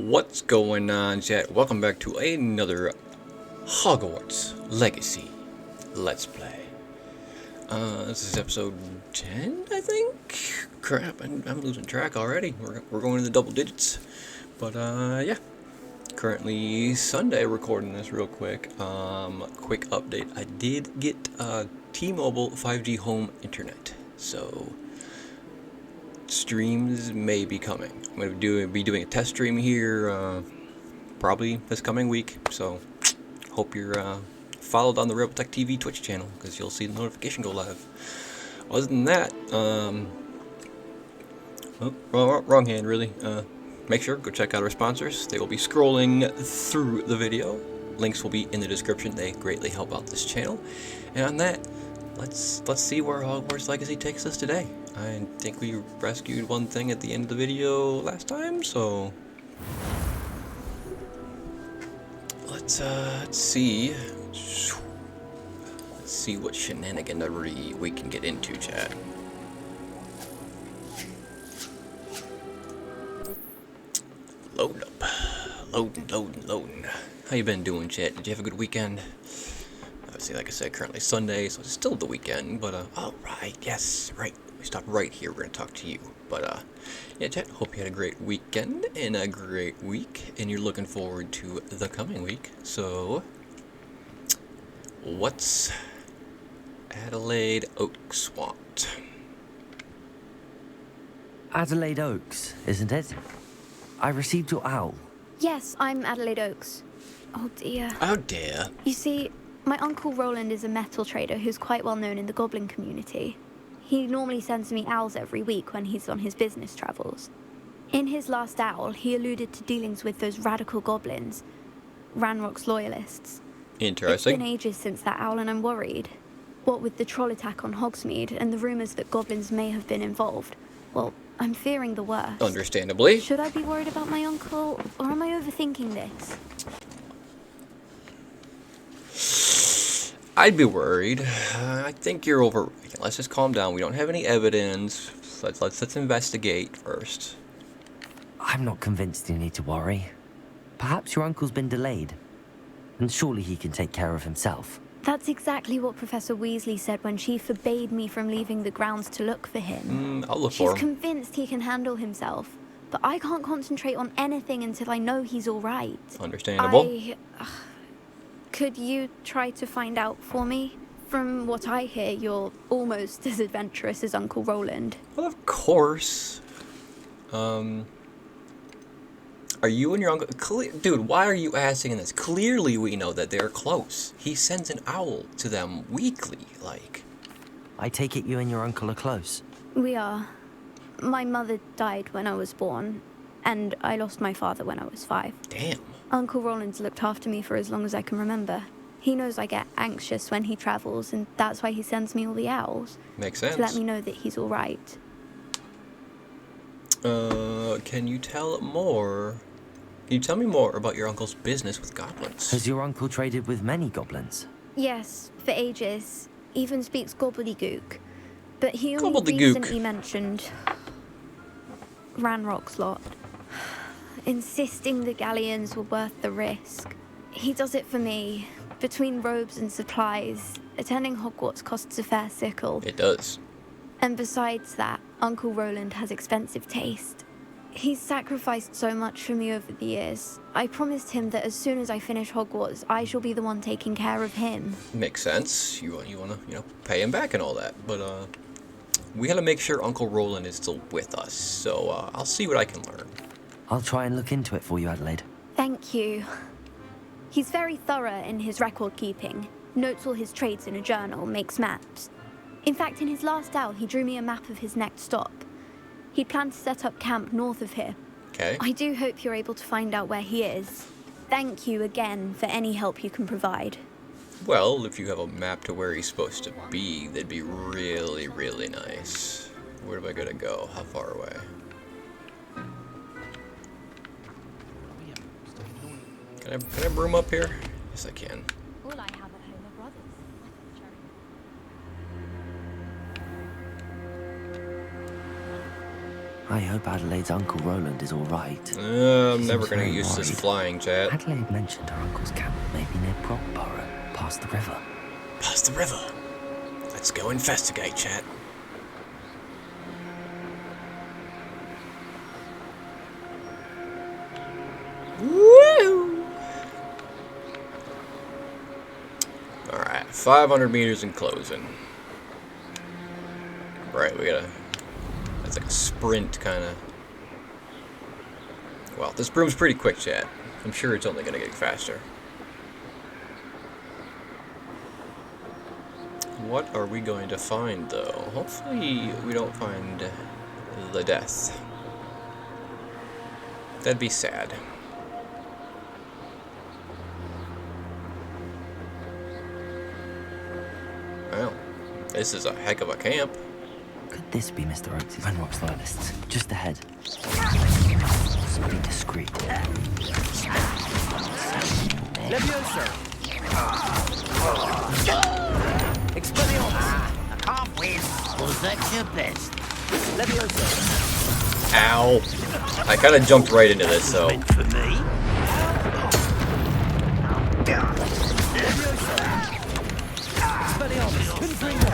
What's going on, chat? Welcome back to another Hogwarts Legacy Let's Play. This is episode 10, I think? Crap, I'm losing track already. We're going in the double digits. But, yeah. Currently Sunday, recording this real quick. Quick update. I did get T-Mobile 5G home internet. So streams may be coming. I'm going to be doing a test stream here probably this coming week, so hope you're followed on the Rebel Tech TV Twitch channel, because you'll see the notification go live. Other than that, wrong hand really. Make sure, go check out our sponsors. They will be scrolling through the video. Links will be in the description. They greatly help out this channel. And on that, let's see where Hogwarts Legacy takes us today. I think we rescued one thing at the end of the video last time, so let's see. Let's see what shenaniganery we can get into, chat. Load up. Loading. How you been doing, chat? Did you have a good weekend? Obviously, like I said, currently Sunday, so it's still the weekend, but, alright, yes, right. We stopped right here, we're gonna talk to you. But, yeah, chat, hope you had a great weekend and a great week, and you're looking forward to the coming week. So, what's Adelaide Oaks want? Adelaide Oaks, isn't it? I received your owl. Yes, I'm Adelaide Oaks. Oh dear. Oh dear. You see, my uncle Roland is a metal trader who's quite well known in the goblin community. He normally sends me owls every week when he's on his business travels. In his last owl, he alluded to dealings with those radical goblins, Ranrock's loyalists. Interesting. It's been ages since that owl, and I'm worried. What with the troll attack on Hogsmeade and the rumours that goblins may have been involved, well, I'm fearing the worst. Understandably. Should I be worried about my uncle, or am I overthinking this? I'd be worried. I think you're over. Let's just calm down. We don't have any evidence. Let's investigate first. I'm not convinced you need to worry. Perhaps your uncle's been delayed, and surely he can take care of himself. That's exactly what Professor Weasley said when she forbade me from leaving the grounds to look for him. I'll look She's for him. convinced he can handle himself, but I can't concentrate on anything until I know he's all right. Understandable. Could you try to find out for me? From what I hear, you're almost as adventurous as Uncle Roland. Well, of course. Are you and your uncle... Dude, why are you asking this? Clearly we know that they're close. He sends an owl to them weekly, like... I take it you and your uncle are close. We are. My mother died when I was born, and I lost my father when I was 5. Damn. Uncle Roland's looked after me for as long as I can remember. He knows I get anxious when he travels, and that's why he sends me all the owls. Makes sense. To let me know that he's all right. Can you tell more? Can you tell me more about your uncle's business with goblins? Has your uncle traded with many goblins? Yes, for ages. Even speaks gobbledygook. But he only Gobbledygook. recently mentioned Ranrock's lot, insisting the galleons were worth the risk. He does it for me. Between robes and supplies, attending Hogwarts costs a fair sickle. It does. And besides that, Uncle Roland has expensive taste. He's sacrificed so much for me over the years. I promised him that as soon as I finish Hogwarts, I shall be the one taking care of him. Makes sense. You wanna, pay him back and all that. But, we gotta make sure Uncle Roland is still with us. So, I'll see what I can learn. I'll try and look into it for you, Adelaide. Thank you. He's very thorough in his record keeping. Notes all his trades in a journal, makes maps. In fact, in his last owl, he drew me a map of his next stop. He planned to set up camp north of here. Okay. I do hope you're able to find out where he is. Thank you again for any help you can provide. Well, if you have a map to where he's supposed to be, that'd be really, really nice. Where am I gonna go? How far away? Can I broom up here? Yes, I can. All I have at home are brothers. I hope Adelaide's Uncle Roland is all right. I'm She never seems gonna very get used to this worried. flying, chat. Adelaide mentioned her uncle's camp may be near Brockborough, past the river. Past the river. Let's go investigate, chat. Woo! Alright, 500 meters in closing. Right, we gotta... That's like a sprint, kind of. Well, this broom's pretty quick, chat. I'm sure it's only gonna get faster. What are we going to find, though? Hopefully, we don't find the death. That'd be sad. Well, this is a heck of a camp. Could this be Mr. Oakes' Venrock's loyalists? Just ahead. Be discreet. Levioso! Expelliarmus! I can't win. Was that your best? Levioso! Ow! I kind of jumped right into this, so. Meant for me? Expelliarmus! Confringo!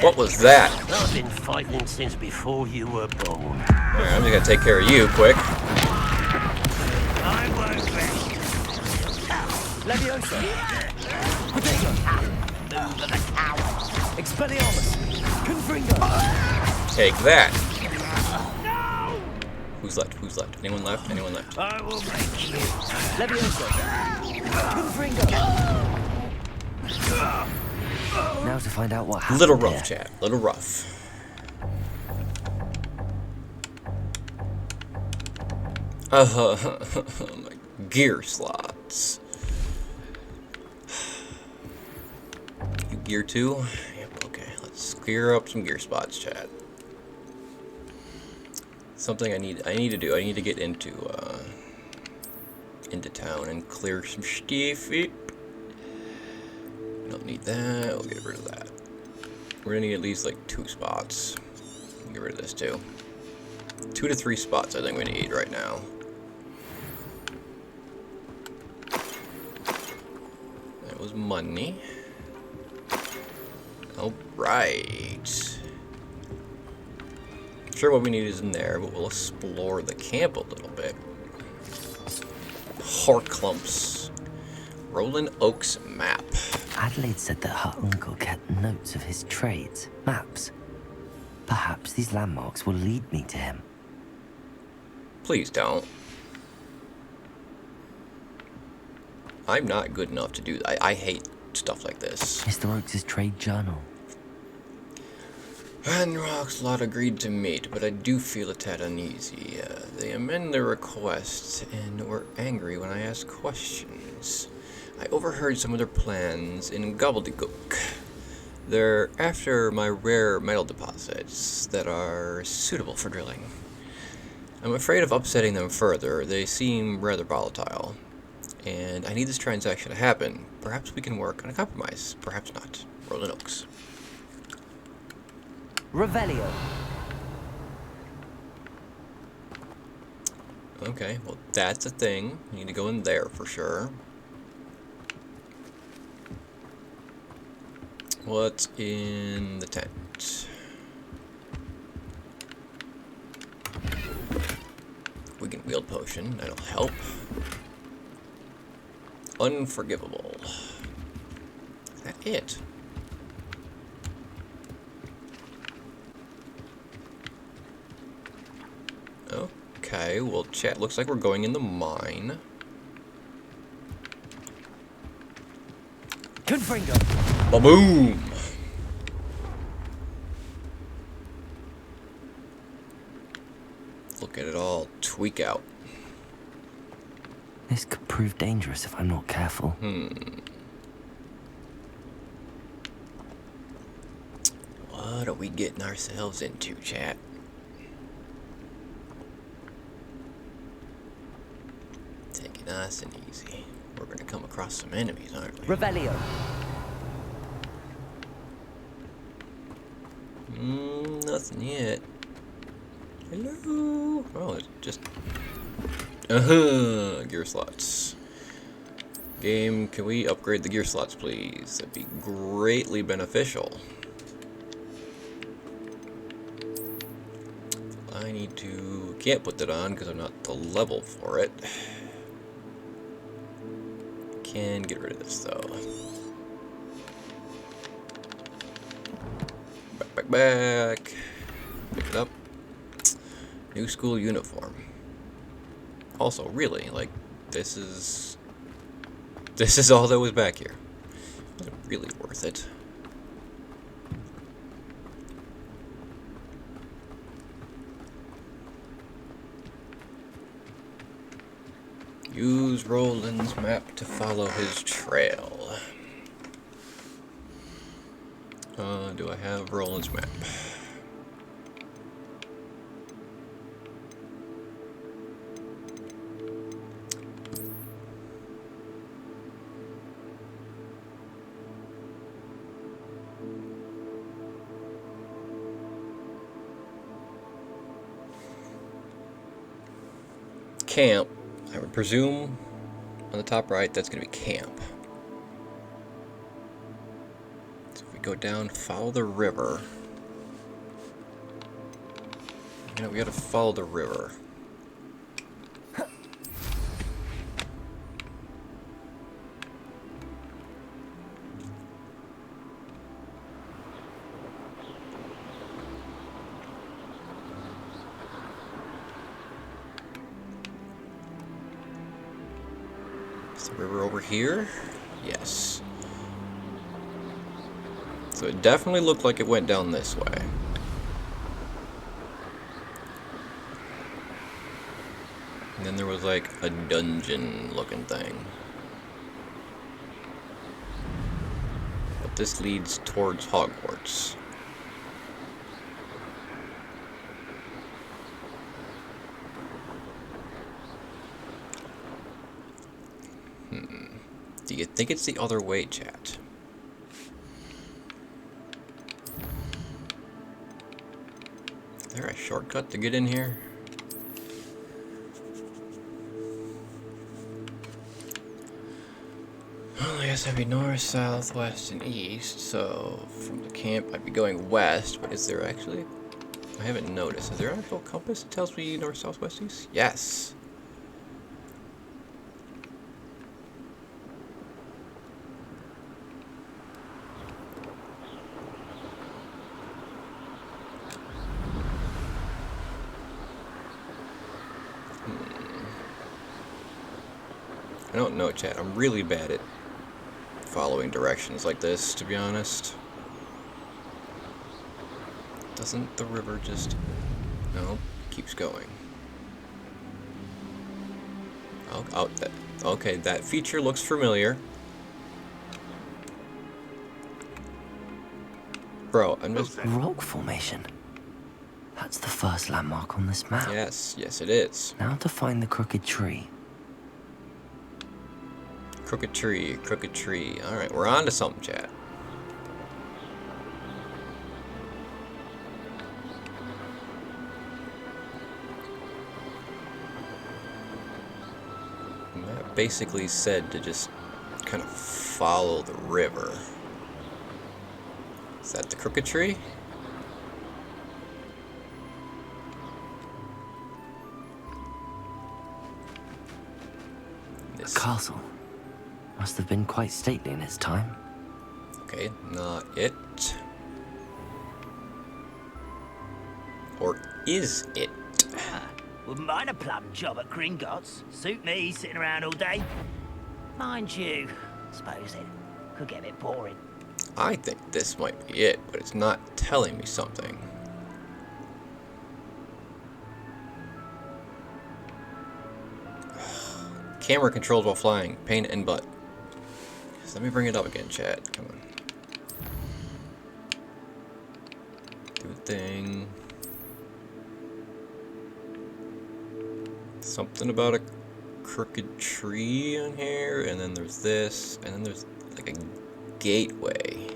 What was that? I've been fighting since before you were born. Alright, I'm just gonna take care of you quick. I won't rest. Levioso! Protego! Expelliarmus! Confringo! Take that. Who's left? Who's left? Anyone left? Anyone left? I will make you. Levioso! Confringo! Now to find out what happened Little rough, here. chat. Little rough. My gear slots. You gear too? Yep, okay. Let's clear up some gear spots, chat. Something I need to do. I need to get into town and clear some stuff. Don't need that. We'll get rid of that. We're gonna need at least like 2 spots. Get rid of this too. 2 to 3 spots I think we need right now. That was money. Alright. Sure what we need is in there, but we'll explore the camp a little bit. Horclump's Roland Oaks map. Adelaide said that her uncle kept notes of his trades, maps. Perhaps these landmarks will lead me to him. Please don't. I'm not good enough to do that. I hate stuff like this. Mr. Oakes' trade journal. Vanrock's lot agreed to meet, but I do feel a tad uneasy. They amend their requests and were angry when I asked questions. I overheard some of their plans in gobbledygook. They're after my rare metal deposits that are suitable for drilling. I'm afraid of upsetting them further. They seem rather volatile. And I need this transaction to happen. Perhaps we can work on a compromise. Perhaps not. Roland Oaks. Revelio! Okay, well that's a thing. We need to go in there for sure. What's in the tent? We can wield potion, that'll help. Unforgivable. Is that it? Okay, well chat, looks like we're going in the mine. Confringo! Ba-boom! Look at it all tweak out. This could prove dangerous if I'm not careful. What are we getting ourselves into, chat? Take it nice and easy. We're gonna come across some enemies, aren't we? Revelio! Nothing yet. Hello? Oh, it's just... gear slots. Game, can we upgrade the gear slots, please? That'd be greatly beneficial. I need to... Can't put that on because I'm not the level for it. Can get rid of this, though. Back. Pick it up. New school uniform. Also, really, like, this is all that was back here. Wasn't really worth it. Use Roland's map to follow his trail. Do I have Roland's map? Camp. I would presume on the top right that's going to be camp. So if we go down, follow the river. You know, we got to follow the river. Is the river over here? Yes. So it definitely looked like it went down this way. And then there was like a dungeon looking thing. But this leads towards Hogwarts. Do you think it's the other way, chat? Is there a shortcut to get in here? Well, I guess I'd be north, south, west, and east. So from the camp, I'd be going west. But is there actually? I haven't noticed. Is there an actual compass that tells me north, south, west, east? Yes. I don't know, chat. I'm really bad at following directions like this, to be honest. Doesn't the river just... No, keeps going. Okay, that feature looks familiar. Bro, I'm just... Rock formation. That's the first landmark on this map. Yes, it is. Now to find the crooked tree. Crooked tree. Alright, we're on to something, chat. The map basically said to just kind of follow the river. Is that the crooked tree? A castle. Must have been quite stately in its time. Okay, not it. Or is it? Wouldn't mind a plum job at Gringotts. Suit me, sitting around all day. Mind you, suppose it could get a bit boring. I think this might be it, but it's not telling me something. Camera controls while flying. Pain and butt. So let me bring it up again, chat. Come on. Do a thing. Something about a crooked tree on here, and then there's this, and then there's like a gateway.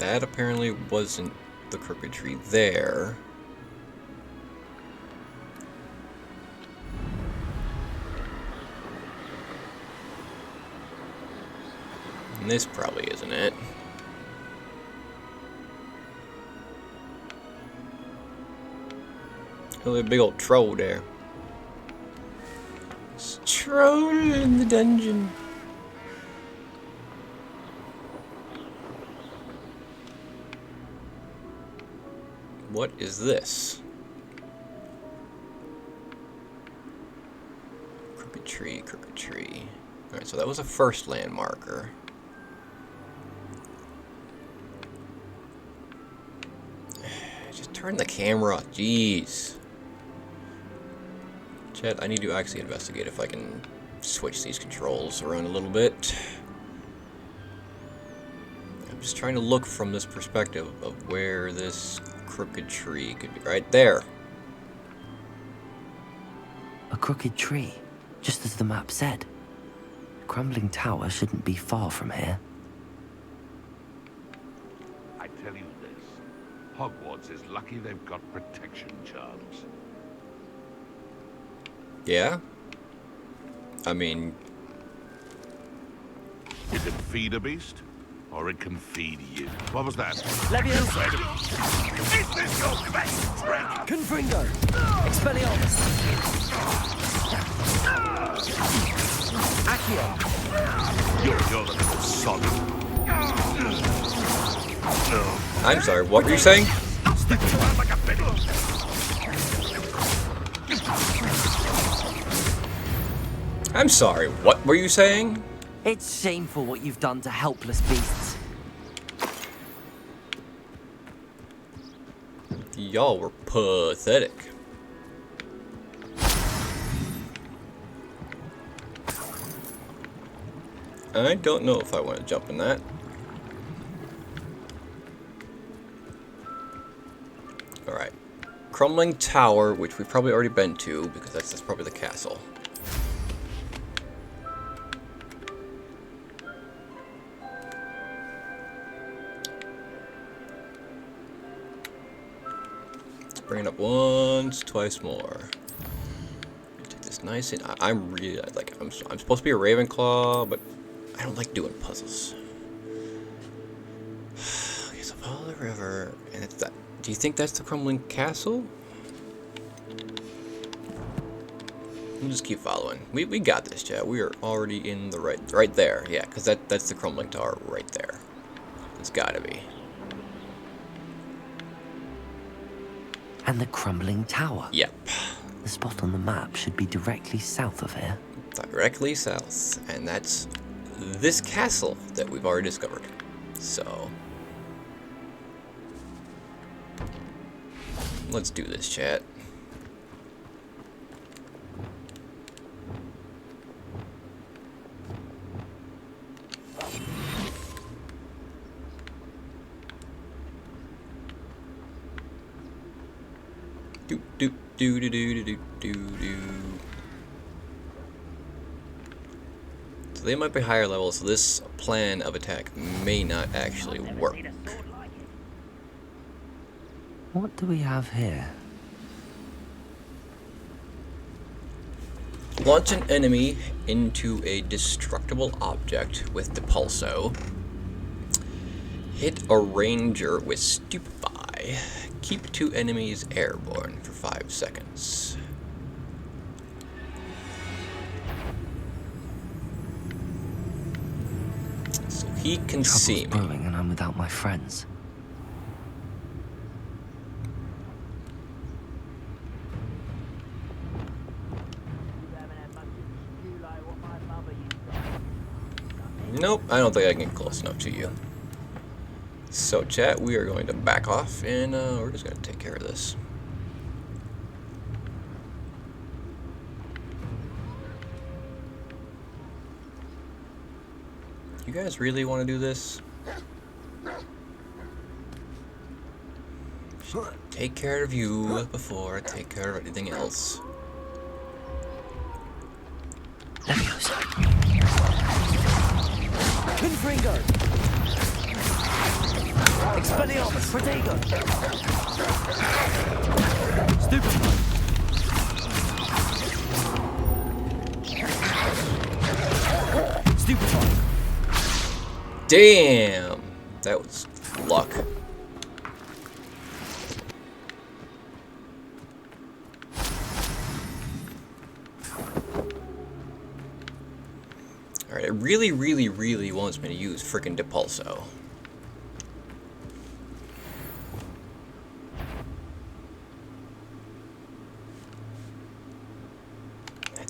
that apparently wasn't the crooked tree there. And this probably isn't it. Oh, a big old troll there. It's a troll in the dungeon. What is this? Crooked tree, crooked tree. Alright, so that was a first landmarker. Just turn the camera, jeez. Chat, I need to actually investigate if I can switch these controls around a little bit. I'm just trying to look from this perspective of where this crooked tree could be. Right there. A crooked tree, just as the map said. The crumbling tower shouldn't be far from here. I tell you this, Hogwarts is lucky they've got protection charms. Yeah? I mean... It can feed a beast, or it can feed you. What was that? Leviosa! Is this your best trick? Confringo! Expelliarmus! Accio! You're the little sod. I'm sorry, what were you saying? Sticks around like a fiddle. I'm sorry, what were you saying? It's shameful what you've done to helpless beasts. Y'all were pathetic. I don't know if I want to jump in that. Alright. Crumbling Tower, which we've probably already been to, because that's probably the castle. Let's bring it up once, twice more. Take this nice and I'm really like I'm supposed to be a Ravenclaw, but I don't like doing puzzles. Okay, so follow the river, and it's that. Do you think that's the crumbling castle? We'll just keep following. We got this, chat. We are already in the right there. Yeah, because that's the crumbling tower right there. It's gotta be. And the crumbling tower. Yep. The spot on the map should be directly south of here. Directly south, and that's this castle that we've already discovered. So let's do this, chat. Do do do do do do do do. So they might be higher levels, so this plan of attack may not actually work. What do we have here? Launch an enemy into a destructible object with Depulso. Hit a ranger with Stupefy. Keep 2 enemies airborne for 5 seconds. So he can see me. Trouble's brewing and I'm without my friends. Nope, I don't think I can get close enough to you. So chat, we are going to back off and we're just going to take care of this. You guys really want to do this? Take care of you before I take care of anything else. Leviosa. Confringo! Expelliarmus! Protego! Stupefy! Stupefy! Damn! That was luck. Alright, it really, really, really wants me to use frickin' Depulso. I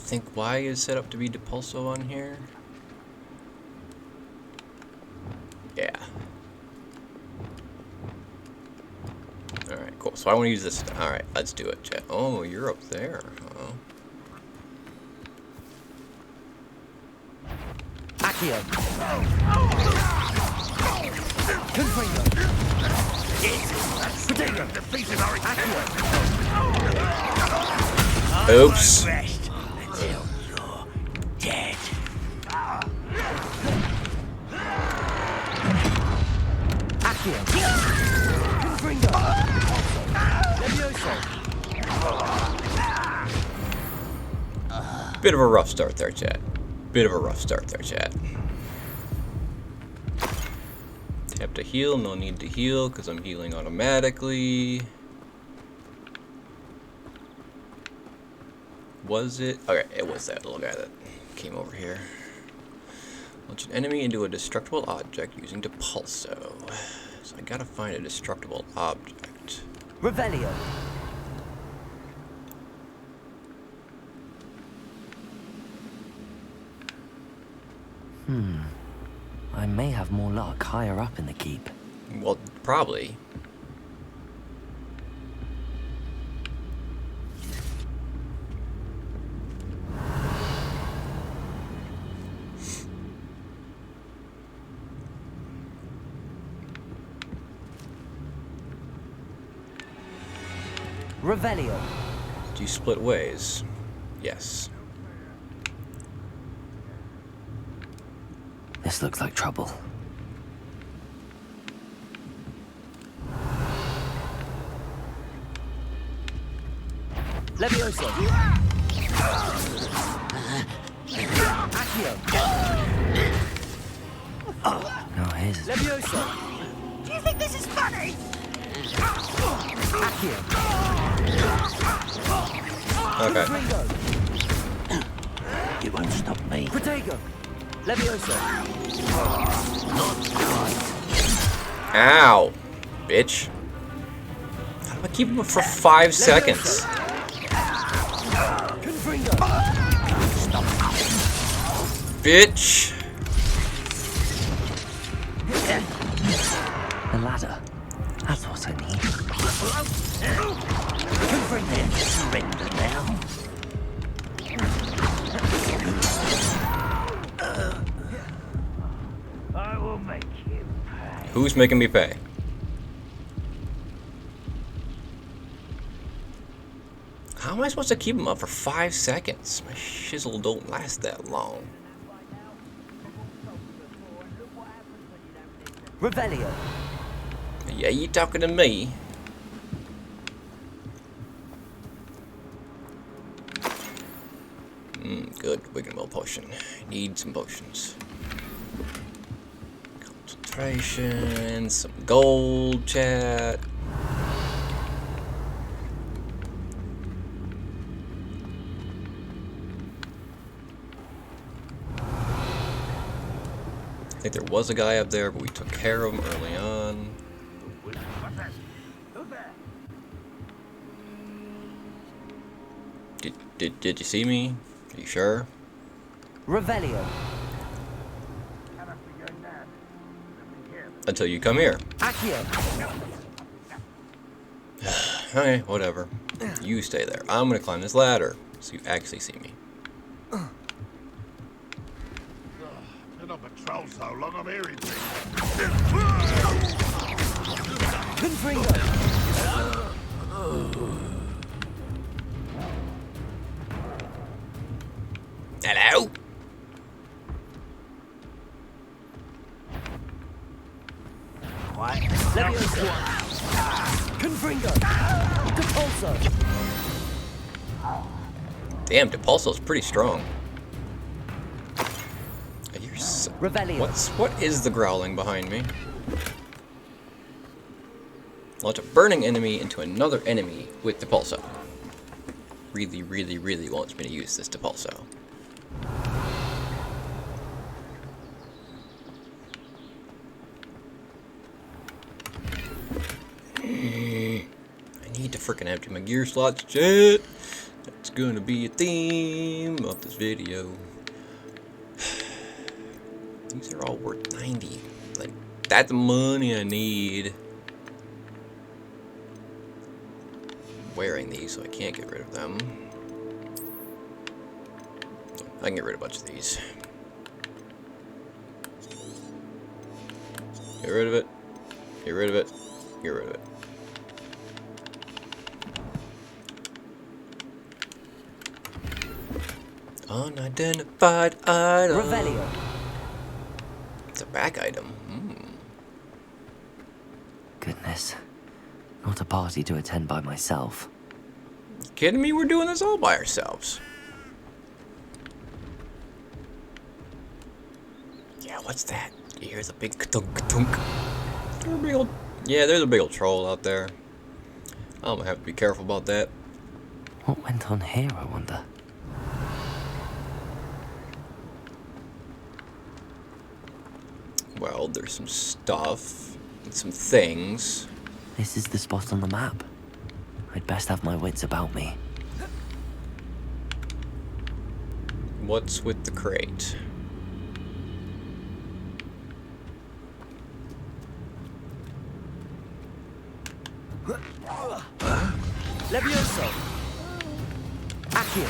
think Y is set up to be Depulso on here. Yeah. Alright, cool. So I want to use this. Alright, let's do it, chat. Oh, you're up there. Huh? Accio! Confringo! Protego! Defeated our Accio! Oops. Rest until you're dead. Accio! Confringo! Levioso! Bit of a rough start there, chat. Bit of a rough start there, chat. Tap to heal. No need to heal because I'm healing automatically. Was it? Okay, it was that little guy that came over here. Launch an enemy into a destructible object using Depulso. So I gotta find a destructible object. Revelio! I may have more luck higher up in the keep. Well, probably. Revelio! Do you split ways? Yes. This looks like trouble. Levioso! Accio! Now here's Levioso! Do you think this is funny? Accio! Okay. Confringo! You won't stop me. Protego! Levioso! Ow! Bitch. How do I keep him for 5 seconds? Confringo! Bitch! a ladder. That's what I need. Confringo! Surrender now. I will make you pay. Who's making me pay? How am I supposed to keep him up for 5 seconds? My shizzle don't last that long. Revelio! Yeah, you talking to me? Good. Wigan Will potion. Need some potions. Concentration. Some gold, chat. I think there was a guy up there, but we took care of him early on. Did you see me? Are you sure? Revelio! Until you come here. Accio! Okay, whatever. You stay there. I'm gonna climb this ladder so you actually see me. Been on patrol so long, I'm hearing things. Confringo! Hello? Quiet Depulso. Damn, Depulso's pretty strong. Revelio. What is the growling behind me? Launch a burning enemy into another enemy with Depulso. Really, really, really wants me to use this Depulso. I need to freaking empty my gear slots, chat. That's gonna be a theme of this video. These are all worth 90. Like, that's the money I need. I'm wearing these, so I can't get rid of them. I can get rid of a bunch of these. Get rid of it. Get rid of it. Get rid of it. Unidentified item. Revelio. It's a back item. Goodness. Not a party to attend by myself. You kidding me? We're doing this all by ourselves. Yeah, what's that? You hear the big tunk. There's a big old troll out there. I'm gonna have to be careful about that. What went on here, I wonder? Well, there's some stuff and some things. This is the spot on the map. I'd best have my wits about me. What's with the crate? Levioso. Accio.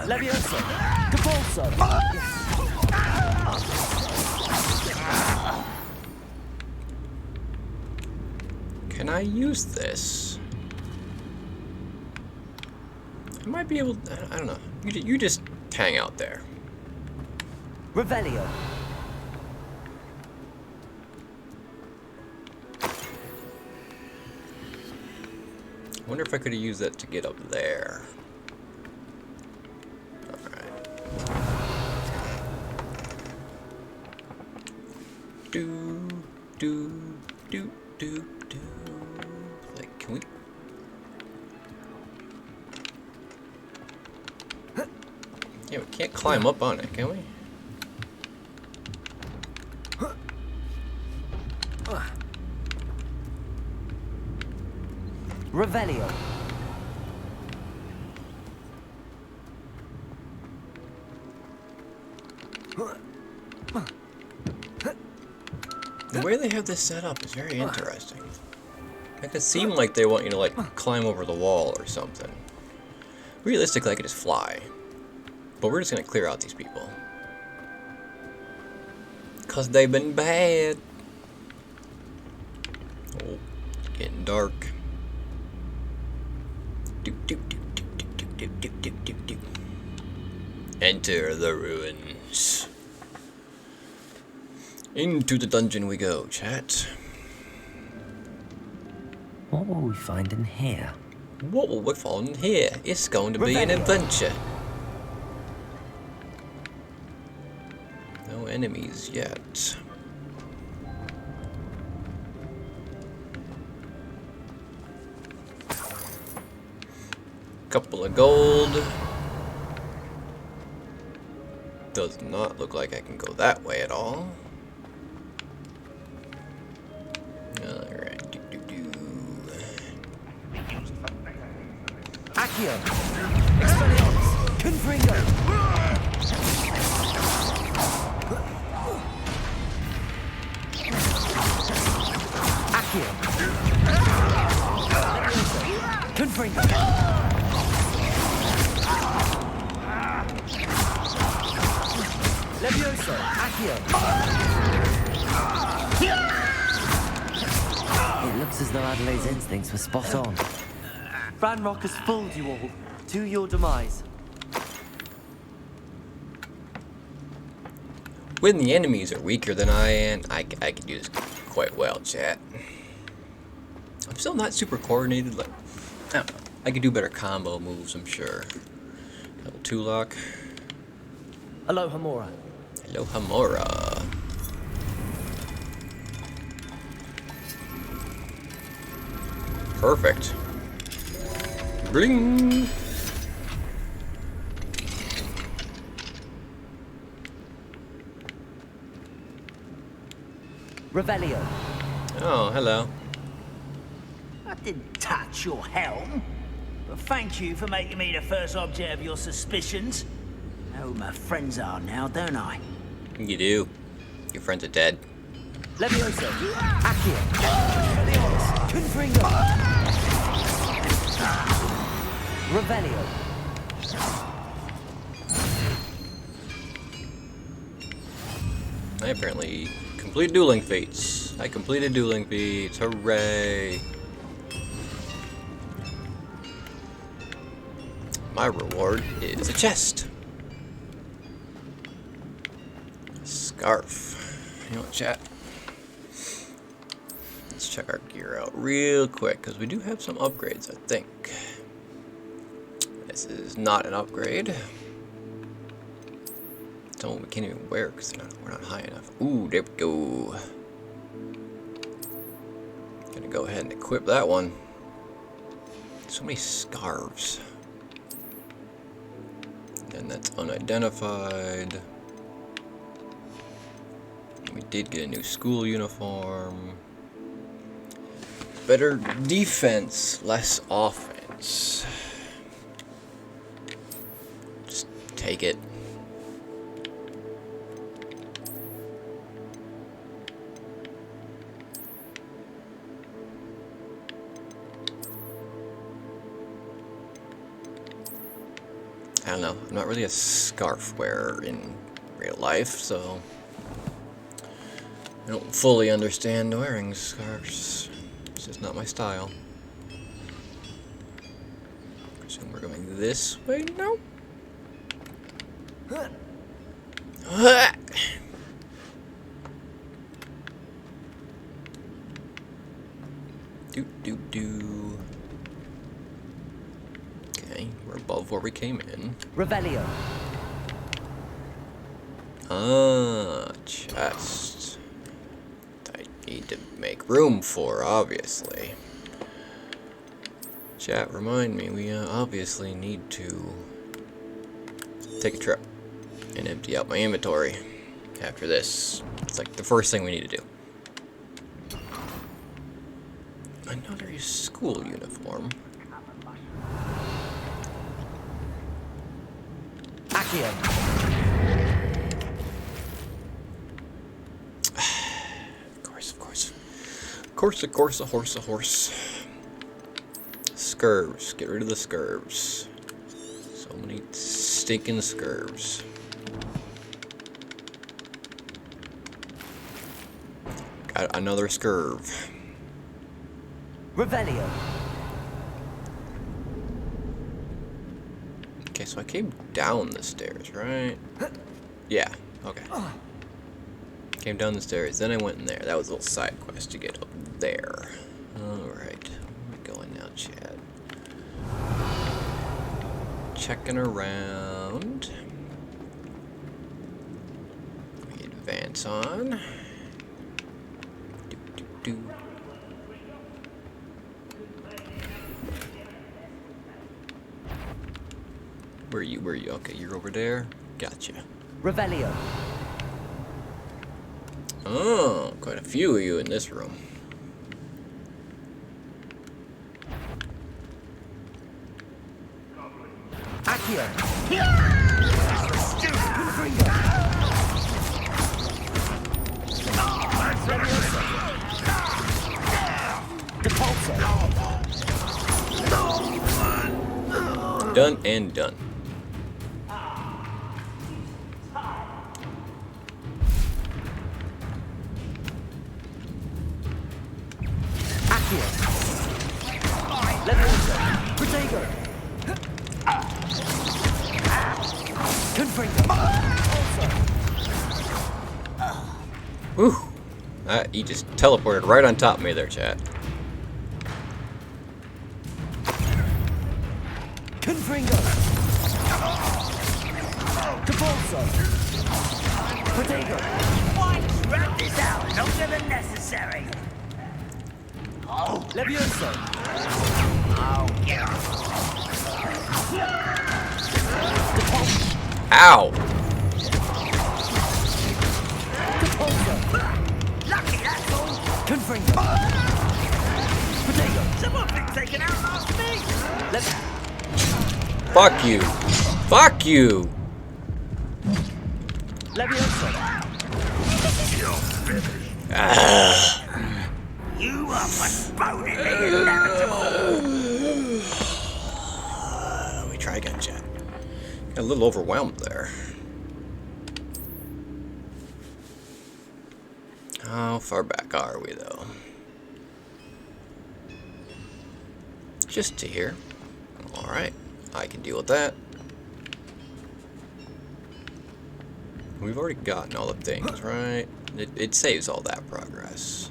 Levioso. Depulso. Can I use this? I might be able to, I don't know. You just hang out there. Revelio. I wonder if I could have used that to get up there. Alright. Do. Like, can we? Yeah, we can't climb up on it, can we? Revelio. The way they have this set up is very interesting. Like, it seems like they want you to, like, climb over the wall or something. Realistically, I could just fly. But we're just gonna clear out these people. 'Cause they've been bad. Oh, it's getting dark. Enter the ruins. Into the dungeon we go, chat. What will we find in here? What will we find here? It's going to be an adventure. No enemies yet. Couple of gold. Does not look like I can go that way at all. Alright. Accio. Expelliarmus. Confringo. Accio. Confringo. Levioso. Accio. It looks as though Adelaide's instincts were spot on. Ranrock has fooled you all to your demise. When the enemies are weaker than I am, I can do this quite well, chat. I'm still not super coordinated. Like, I don't know. I could do better combo moves, I'm sure. Level 2 lock. Aloha Mora. Hello, Hamora. Perfect. Bring. Revelio. Oh, hello. I didn't touch your helm, but thank you for making me the first object of your suspicions. I know who my friends are now, don't I? You do. Your friends are dead. Levioso. Accio. Confringo. Revelio. I apparently completed dueling feats. I completed dueling feats. Hooray! My reward is a chest. A scarf. You know what, chat? Let's check our gear out real quick, because we do have some upgrades, I think. This is not an upgrade. Don't, we can't even wear it because we're not high enough. Ooh, there we go. Gonna go ahead and equip that one. So many scarves. And that's unidentified. We did get a new school uniform. Better defense, less offense. Just take it. I don't know, I'm not really a scarf wearer in real life, so I don't fully understand wearing scarves. It's just not my style. Presume we're going this way now? Do. Okay, we're above where we came in. Revelio. Ah, chest. I need to make room for, obviously. Chat, remind me, we obviously need to take a trip and empty out my inventory after this. It's like the first thing we need to do. Another school uniform. Accio. Of course, a horse. Scurvs. Get rid of the scurvs. So many stinking scurvs. Got another scurv. Revelio. Okay, so I came down the stairs, right? Yeah, okay. Came down the stairs, then I went in there. That was a little side quest to get up there. Alright, where are we going now, Chad? Checking around. We advance on. Do. Where are you? Okay, you're over there. Gotcha. Revelio. Oh, quite a few of you in this room. Accio. Done and done. Whew. He just teleported right on top of me there, chat. Confringo! Capolso! Protego! What? Wrap this out longer than necessary. Oh, Levioso! oh, yeah. Ow! Capolso! Lucky, that's all. Confringo! Protego! Someone thinks they can outlast me. Fuck you! Fuck you! Levioso! You are postponing the inevitable. Let me try again, chat. Got a little overwhelmed there. How far back are we, though? Just to here. Alright, I can deal with that. We've already gotten all the things, right? It saves all that progress.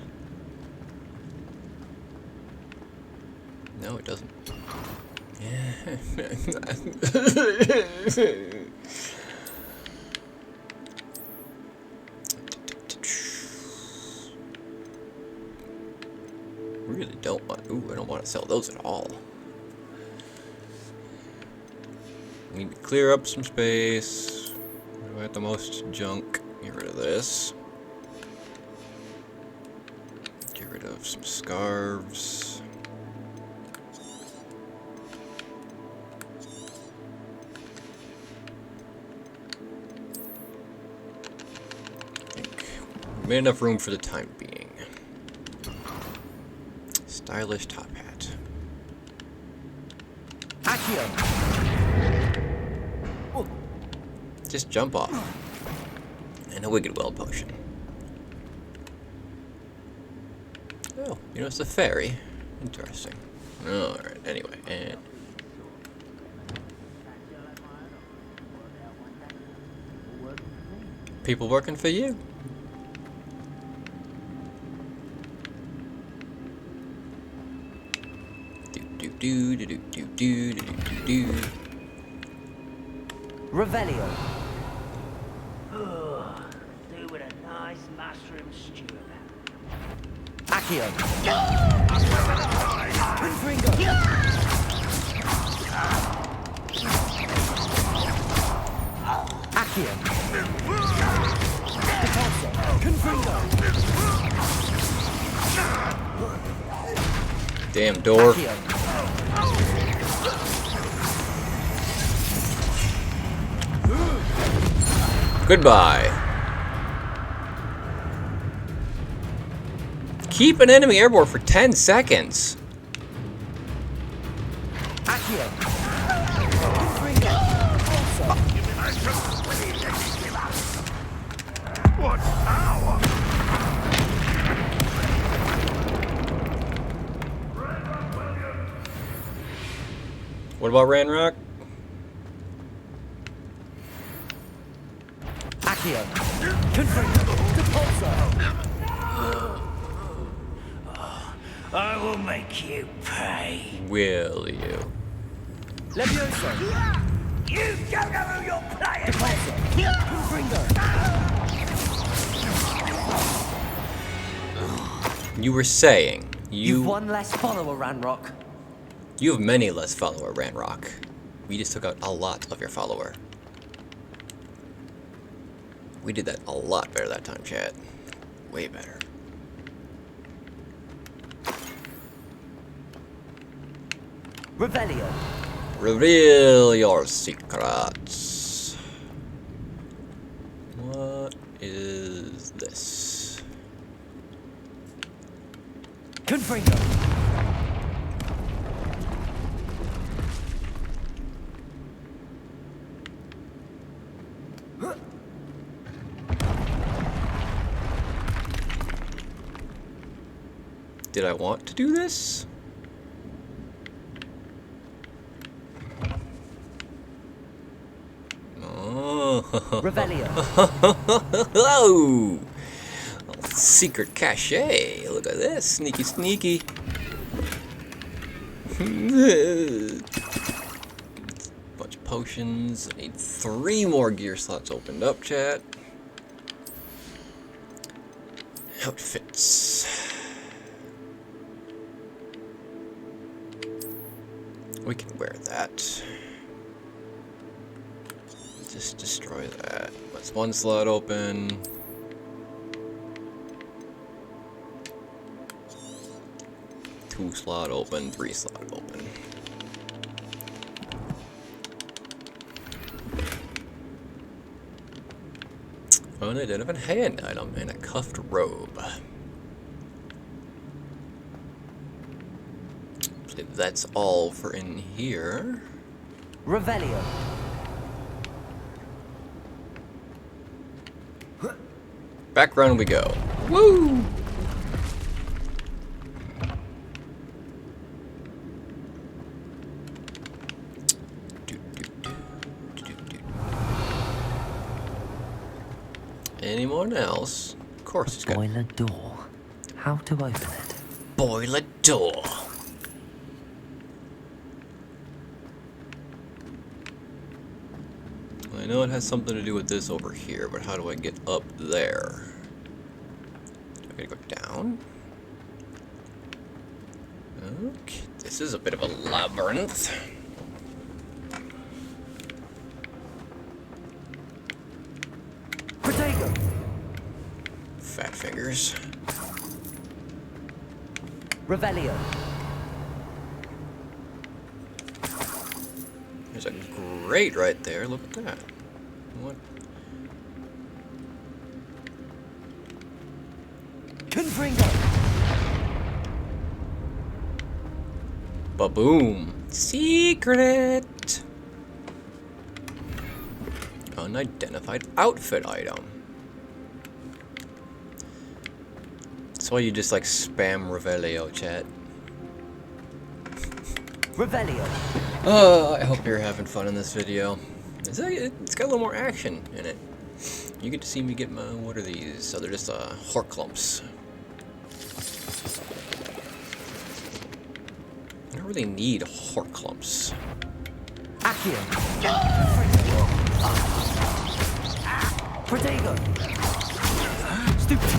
No, it doesn't. Yeah. Really don't want. Ooh, I don't want to sell those at all. We need to clear up some space. We got the most junk. Get rid of this. Get rid of some scarves. I think we made enough room for the time being. Stylish top hat. Accio! Just jump off. And a Wicked Well potion. Oh, you know, it's a fairy. Interesting. Alright, anyway, and... people working for you. Do do do do do do do do. Revelio! Do with a nice mushroom stew. Accio! Confringo! Accio! Capolso! Confringo! Damn door. Accio! Goodbye. Keep an enemy airborne for 10 seconds. Accio! Confringo! What power? What about Ranrock? Accio! Confringo! Capolso! I will make you pay. Will you? Levioso! You don't know who you're playing with. Capolso! Confringo! You were saying You've one less follower, Ranrock. You have many less follower, Ranrock. We just took out a lot of your follower. We did that a lot better that time, chat. Way better. Revelio! Reveal your secrets. What is this? Confringo! Did I want to do this? Oh. Revelio! Oh! Secret cache. Look at this. Sneaky, sneaky. potions. I need 3 more gear slots opened up, chat. Outfits. We can wear that. Just destroy that. That's 1 slot open. Two slot open, 3 slot open. Unidentified hand item and a cuffed robe. I believe that's all for in here. Revelio. Background we go. Woo! Anyone else? Of course he's got Boiler door. How to open it? boiler door. I know it has something to do with this over here, but how do I get up there? Do I gotta go down? Okay, this is a bit of a labyrinth. Protego. Fat fingers. Revelio. There's a grate right there. Look at that. What? Confringo. Ba-boom. Secret. Unidentified outfit item. That's why you just like spam Revelio, chat. Revelio. I hope you're having fun in this video. It's got a little more action in it. You get to see me get my, what are these? So they're just Horclumps. I don't really need Horclumps. Accio. Protego. Stupid.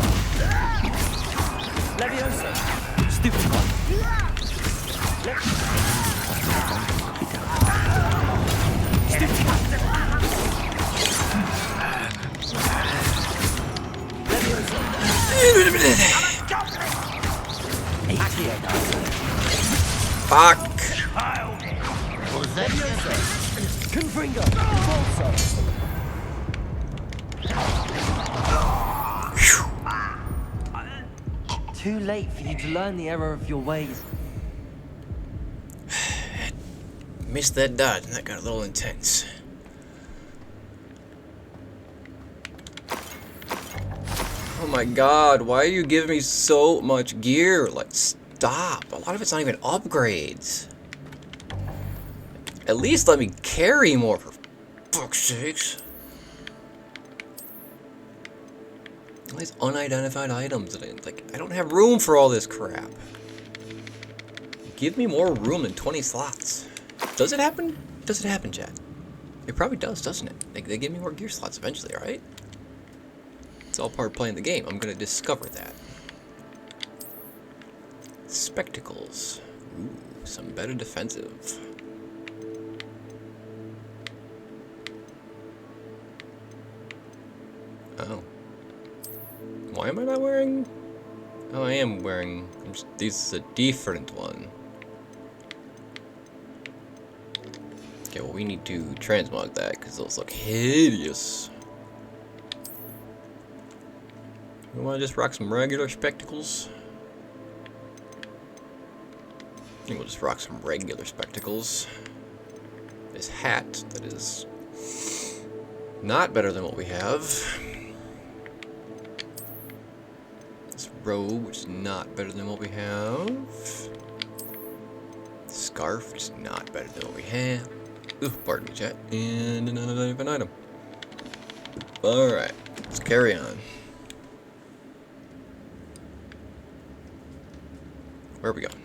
Leviosa. Stupid. Fuck! Confringo. Too late for you to learn the error of your ways. Missed that dodge, and that got a little intense. Oh my god, why are you giving me so much gear? Like, stop. A lot of it's not even upgrades. At least let me carry more, for fuck's sakes. All these unidentified items. Like, I don't have room for all this crap. Give me more room than 20 slots. Does it happen? Does it happen, chat? It probably does, doesn't it? They give me more gear slots eventually, right? It's all part of playing the game. I'm gonna discover that. Spectacles. Ooh, some better defensive. Oh. Why am I not wearing? Oh, I am wearing. This is a different one. Okay, well, we need to transmog that because those look hideous. You want to just rock some regular spectacles? I think we'll just rock some regular spectacles. This hat that is not better than what we have. This robe, which is not better than what we have. Scarf, which is not better than what we have. Ooh, pardon me, chat. And another item. Alright, let's carry on. Where are we going?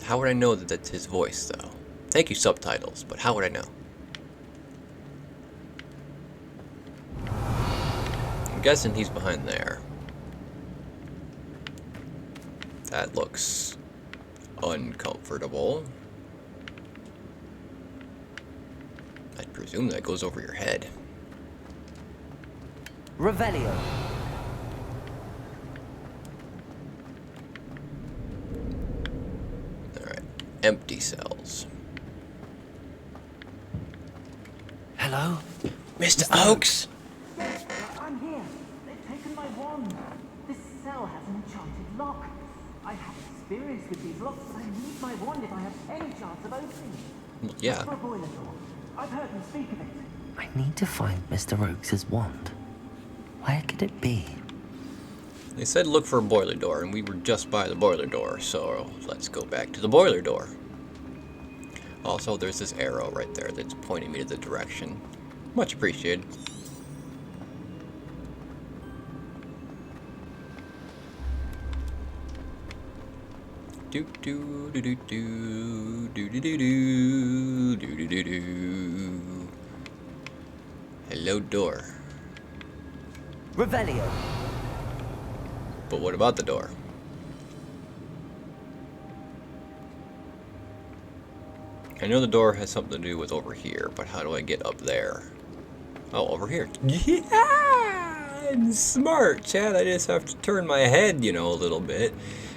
How would I know that that's his voice, though? Thank you, subtitles, but how would I know? I'm guessing he's behind there. That looks uncomfortable. I presume that goes over your head. Revelio. Alright. Empty cells. Hello? Mr. Oaks! I'm here. They've taken my wand. This cell has an enchanted lock. I have experience with these locks. I need my wand if I have any chance of opening it. Yeah. For a boiler door. I've heard them speak of it. I need to find Mr. Oakes' wand. Where could it be? They said look for a boiler door, and we were just by the boiler door, so let's go back to the boiler door. Also, there's this arrow right there that's pointing me to the direction. Much appreciated. Do do do do do do do do do do do do. Hello, door. Revelio. But what about the door? I know the door has something to do with over here, but how do I get up there? Oh, over here. Yeah! I'm smart, Chad. I just have to turn my head, you know, a little bit.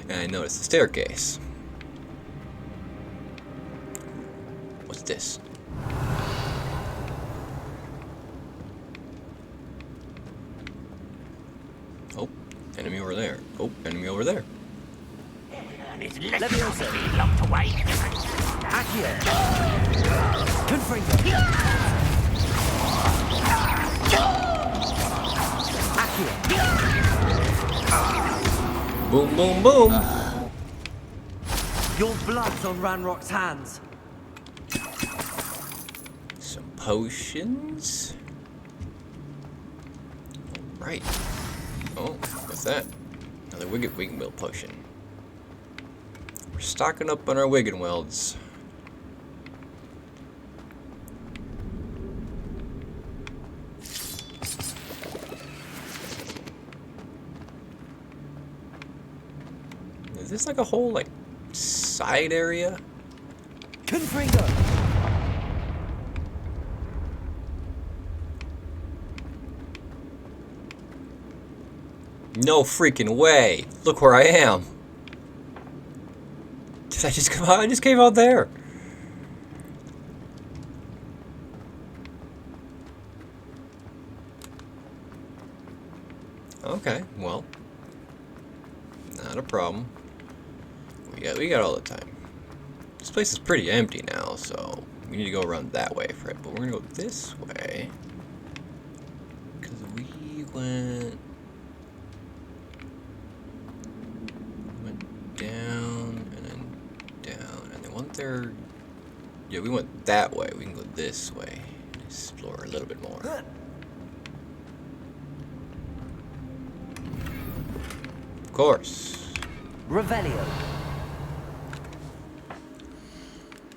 And I notice the staircase. What's this? Oh, enemy over there. Oh, enemy over there. And his leviosa be locked away. Accio. Confringo. Accio. Boom, boom, boom. Your blood's on Ranrock's hands. Some potions. Right. Oh, what's that? Another Wiggenweld potion. We're stocking up on our Wiggenwelds. Is this like a whole, like, side area? Confringo. No freaking way! Look where I am! Did I just come out? I just came out there! Okay, well. Not a problem. We got all the time. This place is pretty empty now, so we need to go around that way for it. But we're gonna go this way. Because we went down and then down. And then once there... Yeah, we went that way. We can go this way and explore a little bit more. Of course. Revelio.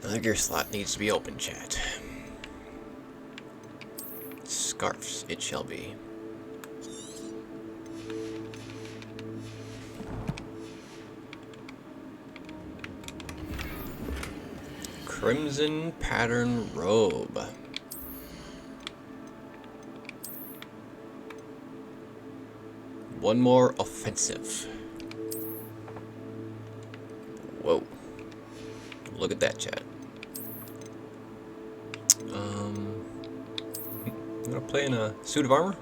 Another gear slot needs to be open, chat. Scarfs, it shall be. Crimson pattern robe. One more offensive. Whoa. Look at that, chat. I'm gonna play in a suit of armor.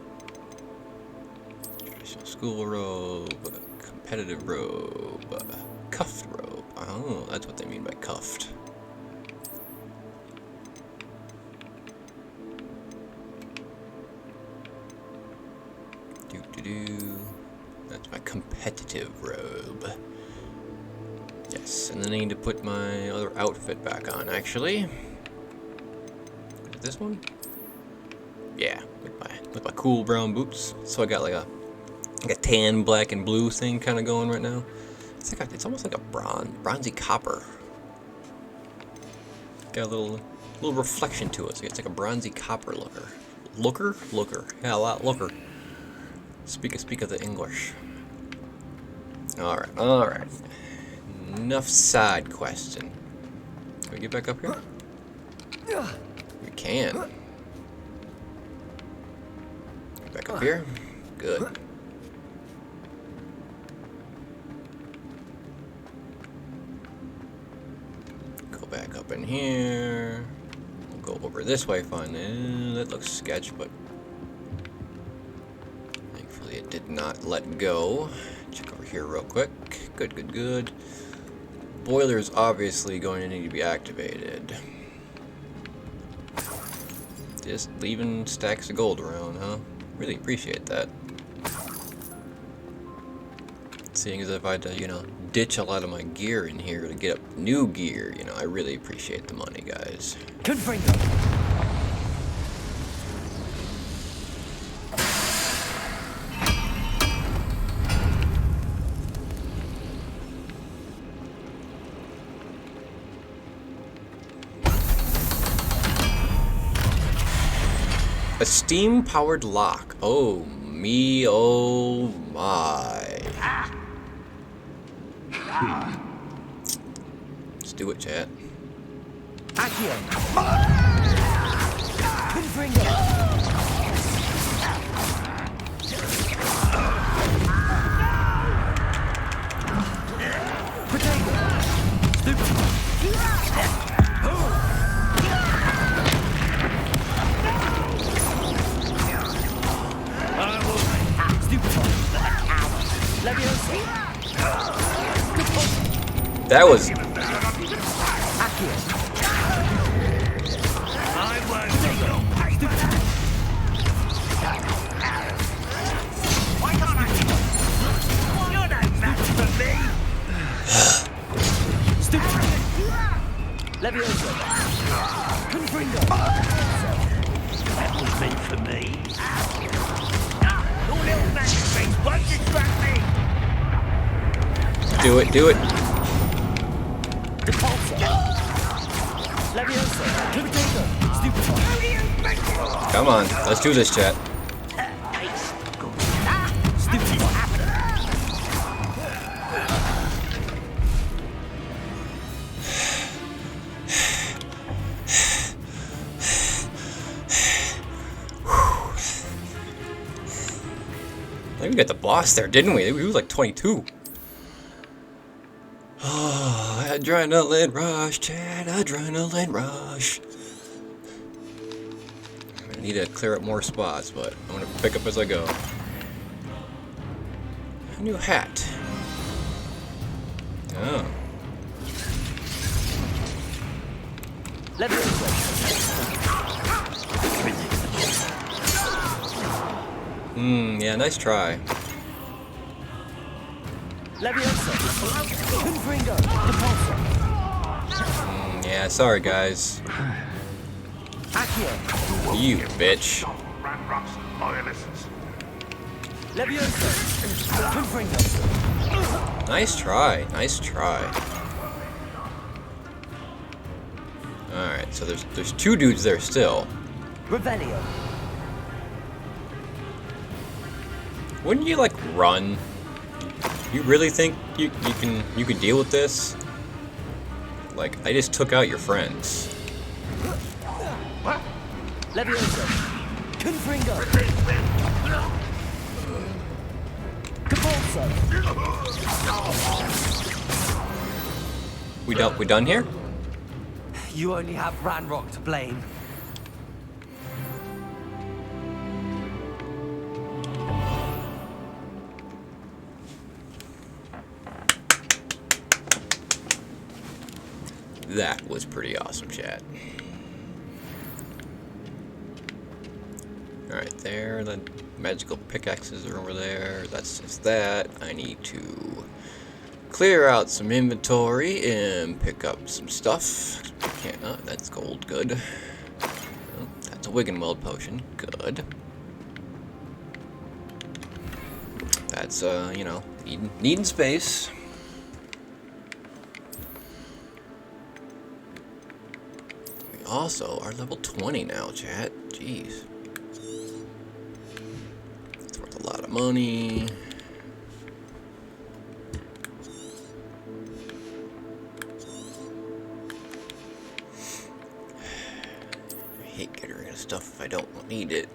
Traditional school robe, competitive robe, cuffed robe. Oh, that's what they mean by cuffed. That's my competitive robe. Yes, and then I need to put my other outfit back on, actually. This one? Yeah, with my cool brown boots. So I got like a tan, black, and blue thing kind of going right now. It's almost like a bronzy copper Got a little reflection to it. So it's like a bronzy copper looker. Looker. Yeah, a lot looker. Speak of the English. All right. Enough side questing. Can we get back up here? We can. Back up here. Good. Go back up in here. We'll go over this way finally. That looks sketch, but thankfully it did not let go. Check over here real quick. Good. Boiler is obviously going to need to be activated. Just leaving stacks of gold around, huh? Really appreciate that. Seeing as if I had to, ditch a lot of my gear in here to get up new gear, I really appreciate the money, guys. Confringo. A steam-powered lock. Oh me, oh my. Let's do it, chat. Accio. Confringo. Potato. That was... Leviosa. Confringo. That was meant for me. Your little magic face won't distract me. Do it. Leviosa. Potato. Stupefy. Come on, let's do this, chat. I think we got the boss there, didn't we? We was like 22. Oh, adrenaline rush, chat, adrenaline rush. I need to clear up more spots, but I'm gonna pick up as I go. A new hat. Oh. Yeah, nice try. Yeah, sorry guys. You bitch. Nice try. Alright, so there's two dudes there still. Revelio. Wouldn't you like run? You really think you can deal with this? Like, I just took out your friends. Leviosa. Confringo. Capulso. We done here? You only have Ranrock to blame. That was pretty awesome, chat. Alright, there, the magical pickaxes are over there. That's just that. I need to clear out some inventory and pick up some stuff. I can't, that's gold, good. Oh, that's a Wiggenweld potion, good. That's, needing space. also are level 20 now, chat. Jeez. It's worth a lot of money. I hate getting rid of stuff if I don't need it.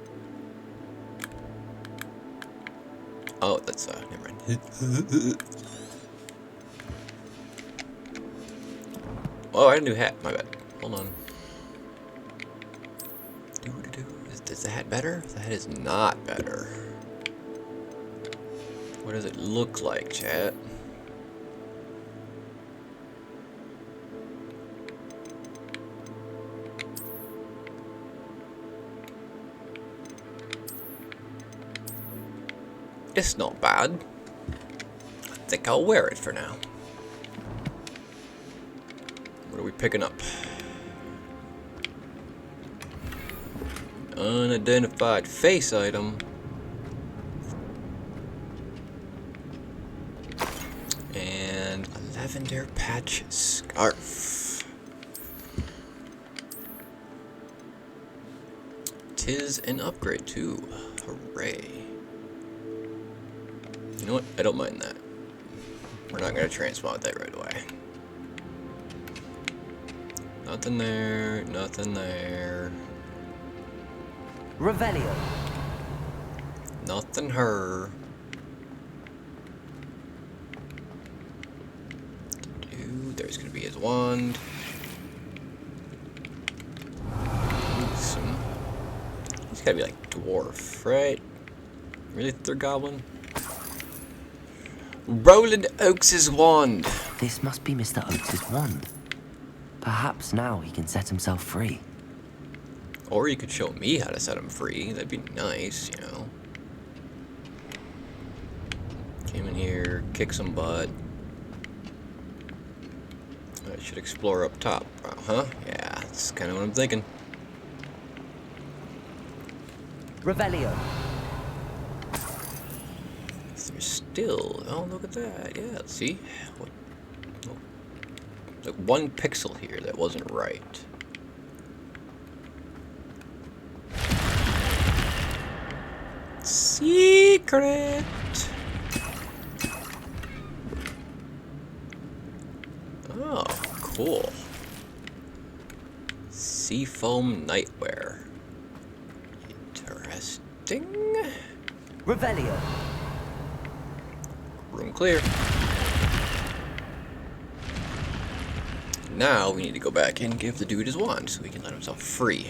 Oh, that's, never mind. Oh, I had a new hat. My bad. Hold on. Is the hat better? The hat is not better. What does it look like, chat? It's not bad. I think I'll wear it for now. What are we picking up? Unidentified face item. And a lavender patch scarf. Tis an upgrade too. Hooray. You know what? I don't mind that. We're not going to transmog that right away. Nothing there, nothing there. Revelio. Nothing her. Dude, there's going to be his wand. He's got to be like dwarf, right? Really, third goblin? Roland Oakes' wand. This must be Mr. Oakes' wand. Perhaps now he can set himself free. Or you could show me how to set him free. That'd be nice, you know. Came in here, kick some butt. I should explore up top, huh? Yeah, that's kind of what I'm thinking. Revelio. There's still... Oh, look at that. Yeah, see? What? Oh. Like one pixel here that wasn't right. Secret! Oh, cool. Seafoam nightwear. Interesting. Revelio. Room clear. Now we need to go back and give the dude his wand so he can let himself free.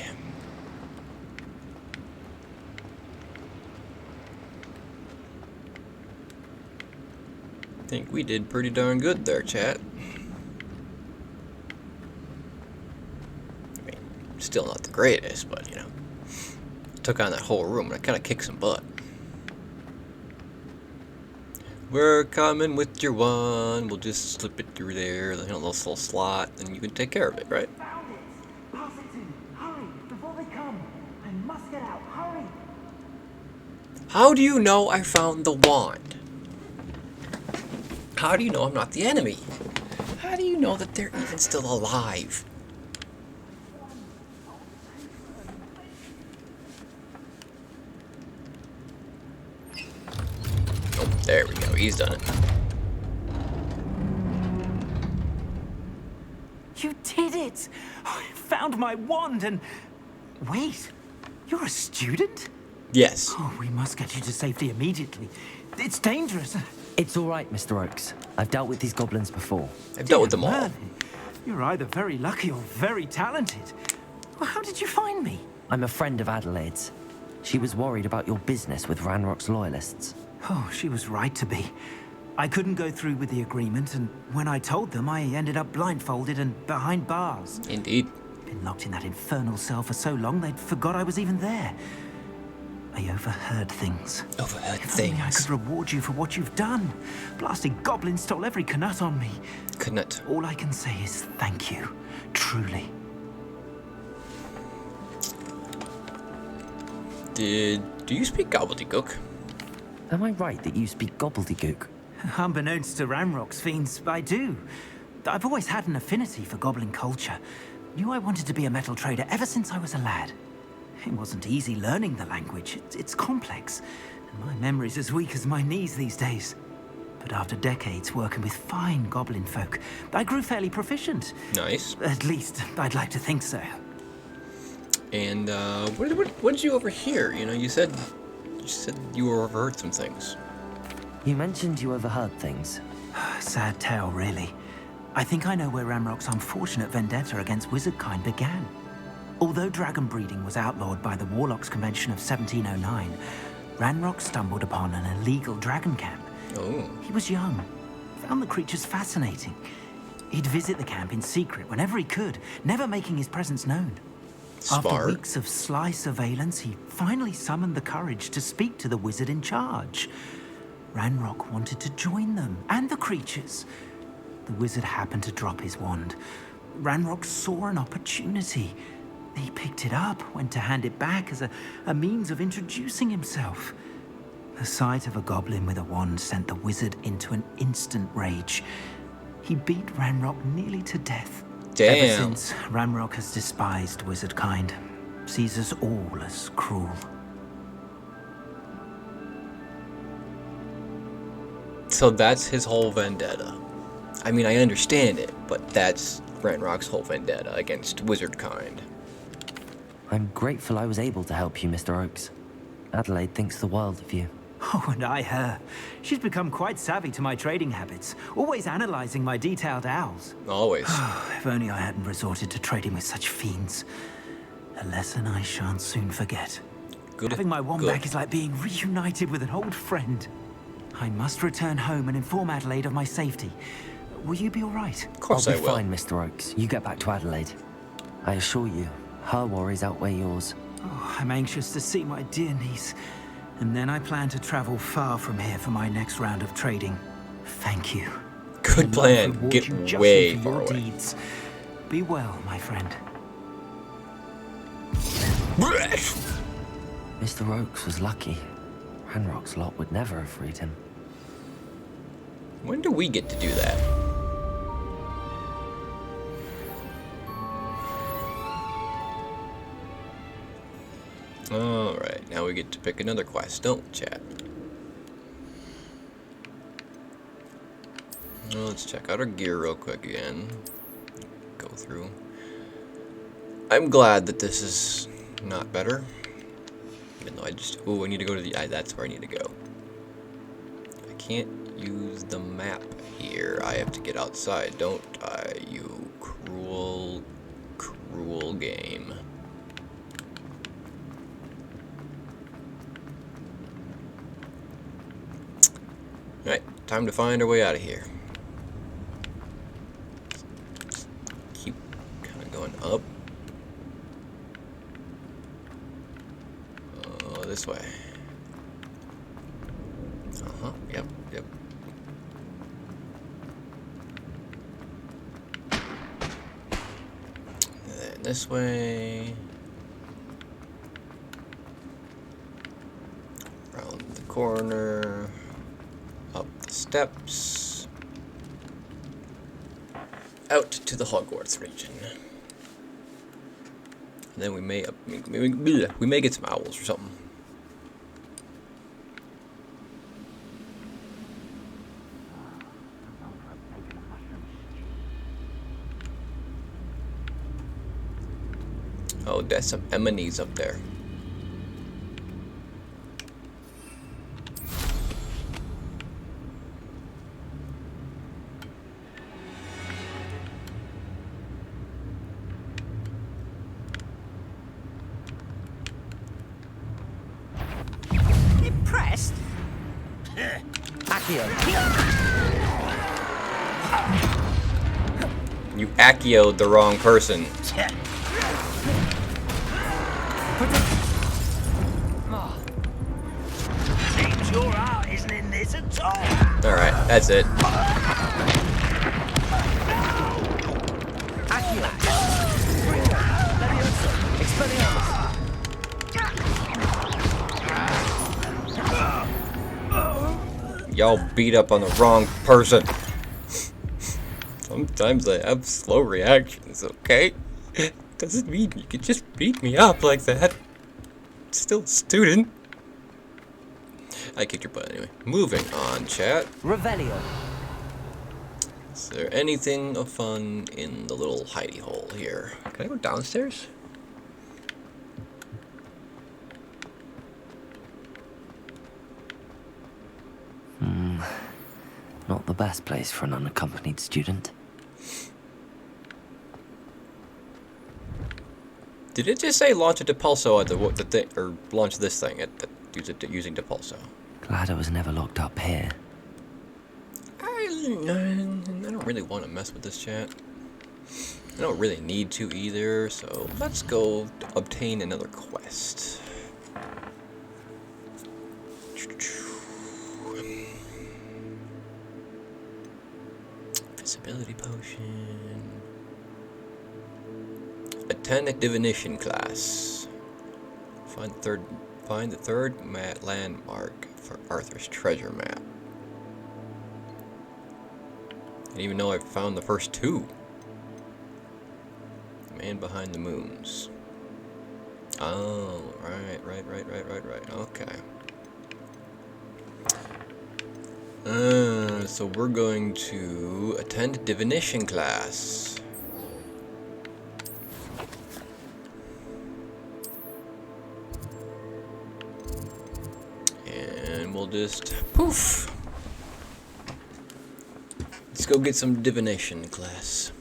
I think we did pretty darn good there, chat. I mean, still not the greatest, but you know, took on that whole room and I kind of kicked some butt. We're coming with your wand. We'll just slip it through there, you know, this little slot, and you can take care of it, right? Found it! Pass it to me! Hurry! Before they come! I must get out! Hurry! How do you know I found the wand? How do you know I'm not the enemy? How do you know that they're even still alive? Oh, there we go. He's done it. You did it! I found my wand and... Wait, you're a student? Yes. Oh, we must get you to safety immediately. It's dangerous. It's all right, Mr. Oakes. I've dealt with these goblins before. I've dealt with them all. Man, you're either very lucky or very talented. Well, how did you find me? I'm a friend of Adelaide's. She was worried about your business with Ranrock's loyalists. Oh, she was right to be. I couldn't go through with the agreement, and when I told them, I ended up blindfolded and behind bars. Indeed. Been locked in that infernal cell for so long, they'd forgot I was even there. I overheard things. Overheard If only I things. could reward you for what you've done. Blasted goblin stole every Knut on me. Knut. All I can say is thank you. Truly. Do you speak gobbledygook? Am I right that you speak gobbledygook? Unbeknownst to Ranrock's fiends, I do. I've always had an affinity for goblin culture. Knew I wanted to be a metal trader ever since I was a lad. It wasn't easy learning the language. It's complex, and my memory's as weak as my knees these days. But after decades working with fine goblin folk, I grew fairly proficient. Nice. At least, I'd like to think so. And what did you overhear? You know, you said you overheard some things. You mentioned you overheard things. Sad tale, really. I think I know where Ranrock's unfortunate vendetta against wizardkind began. Although dragon breeding was outlawed by the Warlocks Convention of 1709, Ranrock stumbled upon an illegal dragon camp. Oh. He was young, found the creatures fascinating. He'd visit the camp in secret whenever he could, never making his presence known. Smart. After weeks of sly surveillance, he finally summoned the courage to speak to the wizard in charge. Ranrock wanted to join them, and the creatures. The wizard happened to drop his wand. Ranrock saw an opportunity. He picked it up, went to hand it back as a means of introducing himself. The sight of a goblin with a wand sent the wizard into an instant rage. He beat Ranrock nearly to death. Damn. Ever since, Ranrock has despised wizardkind, sees us all as cruel. So that's his whole vendetta. I mean, I understand it, but that's Ranrock's whole vendetta against wizardkind. I'm grateful I was able to help you, Mr. Oakes. Adelaide thinks the world of you. Oh, and I her. She's become quite savvy to my trading habits, always analyzing my detailed owls. Always. If only I hadn't resorted to trading with such fiends. A lesson I shan't soon forget. Good. Having my wand Good. back is like being reunited with an old friend. I must return home and inform Adelaide of my safety. Will you be all right? Of course I'll I be will. fine, Mr. Oakes. You get back to Adelaide. I assure you, her worries outweigh yours. Oh, I'm anxious to see my dear niece. And then I plan to travel far from here for my next round of trading. Thank you. Good plan. Get way far away. Deeds. Be well, my friend. Mr. Oakes was lucky. Ranrock's lot would never have freed him. When do we get to do that? Alright, now we get to pick another quest, don't we, chat? Well, let's check out our gear real quick again. Go through. I'm glad that this is not better. Even though I just... Ooh, I need to go to the... that's where I need to go. I can't use the map here. I have to get outside, don't I? You cruel, cruel game. Alright, time to find our way out of here. Keep kind of going up. Oh, this way. Uh-huh, yep. Then this way. Around the corner. Up the steps. Out to the Hogwarts region. And then we may get some owls or something. Oh, there's some enemies up there. Impressed? You Accio-ed the wrong person. Seems your heart isn't in this at all. Alright, that's it. Y'all beat up on the wrong person. Sometimes I have slow reactions, okay? Doesn't mean you can just beat me up like that. Still a student. I kicked your butt anyway. Moving on, chat. Revelio. Is there anything of fun in the little hidey hole here? Can I go downstairs? Not the best place for an unaccompanied student. Did it just say launch a Depulso at the thing, or launch this thing at using Depulso? Glad I was never locked up here. I don't really want to mess with this chat. I don't really need to either, so let's go obtain another quest. Visibility potion. Attend a divination class. Find the third landmark for Arthur's treasure map. I didn't even know I found the first two. Man behind the moons. Oh, right. Okay. So we're going to attend divination class. And we'll just poof. Let's go get some divination class.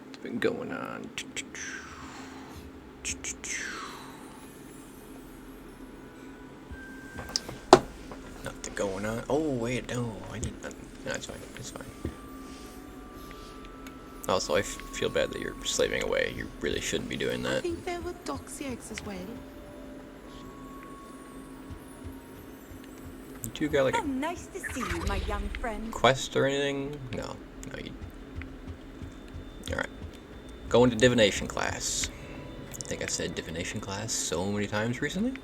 What's been going on? Nothing going on. Oh wait, no, I need. No, it's fine. It's fine. Also, I feel bad that you're slaving away. You really shouldn't be doing that. I think there were doxy eggs as well. You two got like Oh, nice to see you, my young friend. quest or anything? No, you. All right, going to divination class. I think I've said divination class so many times recently.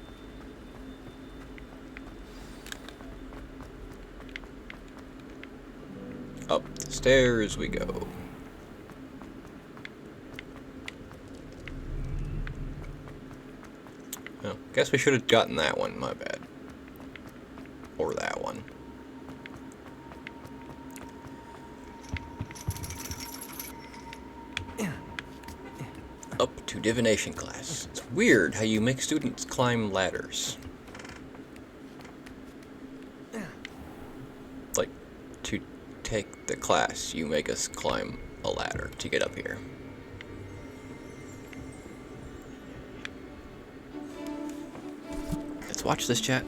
Up the stairs we go. Oh, guess we should have gotten that one. My bad. Or that one. Up to divination class. It's weird how you make students climb ladders. Like, to take the class, you make us climb a ladder to get up here. Let's watch this, chat.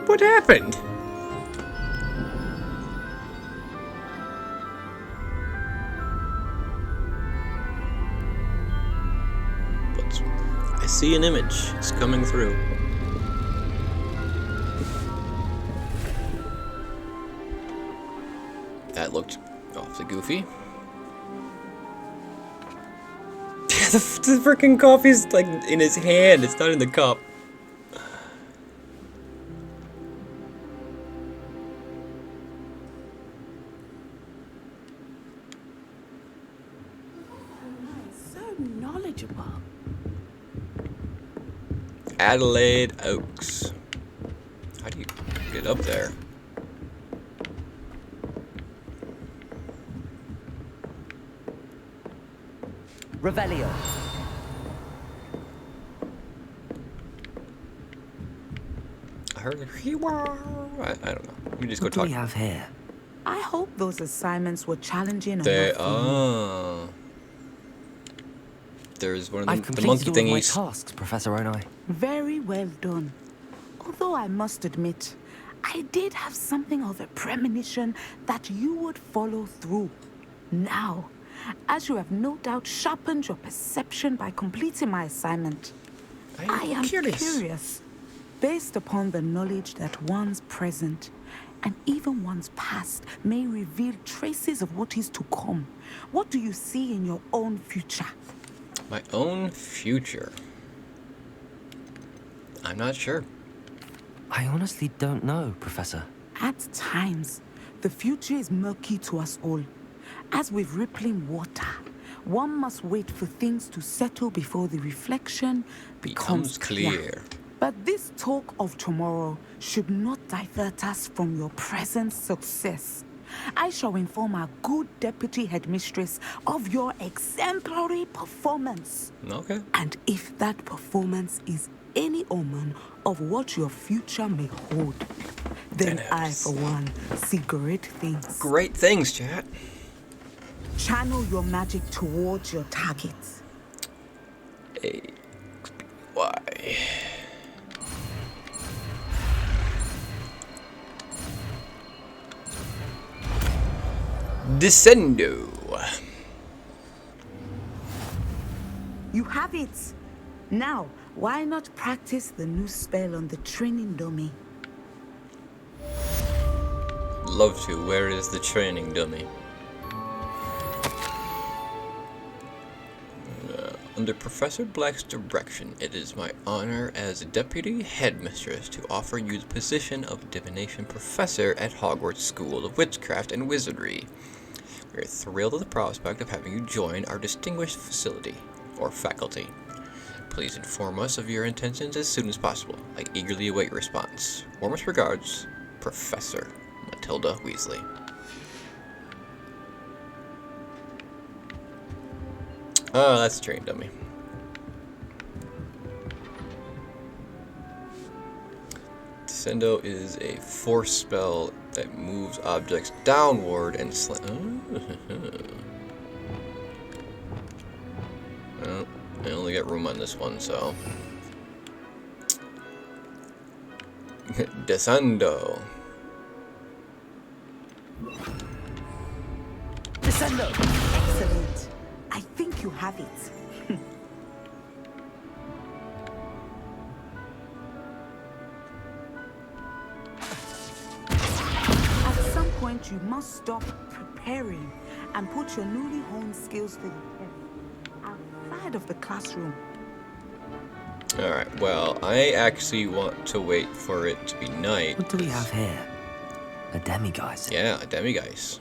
What happened? I see an image. It's coming through. That looked awfully goofy. the freaking coffee's like in his hand. It's not in the cup. Adelaide Oaks. How do you get up there? Revelio. I heard a I don't know. Let me just go What talk. do we have here? I hope those assignments were challenging They enough for me. There's one of I've the monkey completed all of my thingies. tasks, Professor Onai. Very well done. Although I must admit, I did have something of a premonition that you would follow through. Now, as you have no doubt sharpened your perception by completing my assignment, I am curious. based upon the knowledge that one's present and even one's past may reveal traces of what is to come. What do you see in your own future? My own future? I'm not sure. I honestly don't know, Professor. At times, the future is murky to us all. As with rippling water, one must wait for things to settle before the reflection becomes clear. But this talk of tomorrow should not divert us from your present success. I shall inform our good deputy headmistress of your exemplary performance. Okay. And if that performance is any omen of what your future may hold, then I, for one, see great things. Great things, chat. Channel your magic towards your targets. Why? Descendo. You have it. Now, why not practice the new spell on the training dummy? Love to. Where is the training dummy? Under Professor Black's direction, it is my honor as Deputy Headmistress to offer you the position of Divination Professor at Hogwarts School of Witchcraft and Wizardry. We are thrilled at the prospect of having you join our distinguished facility, or faculty. Please inform us of your intentions as soon as possible. I eagerly await your response. Warmest regards, Professor Matilda Weasley. Oh, that's a train dummy. Descendo is a force spell that moves objects downward and well, I only got room on this one, so. Descendo. Descendo! Excellent. I think you have it. At some point, you must stop preparing and put your newly honed skills to the test outside of the classroom. Alright, well, I actually want to wait for it to be night. What do we have here? A demiguise? Yeah, a demiguise.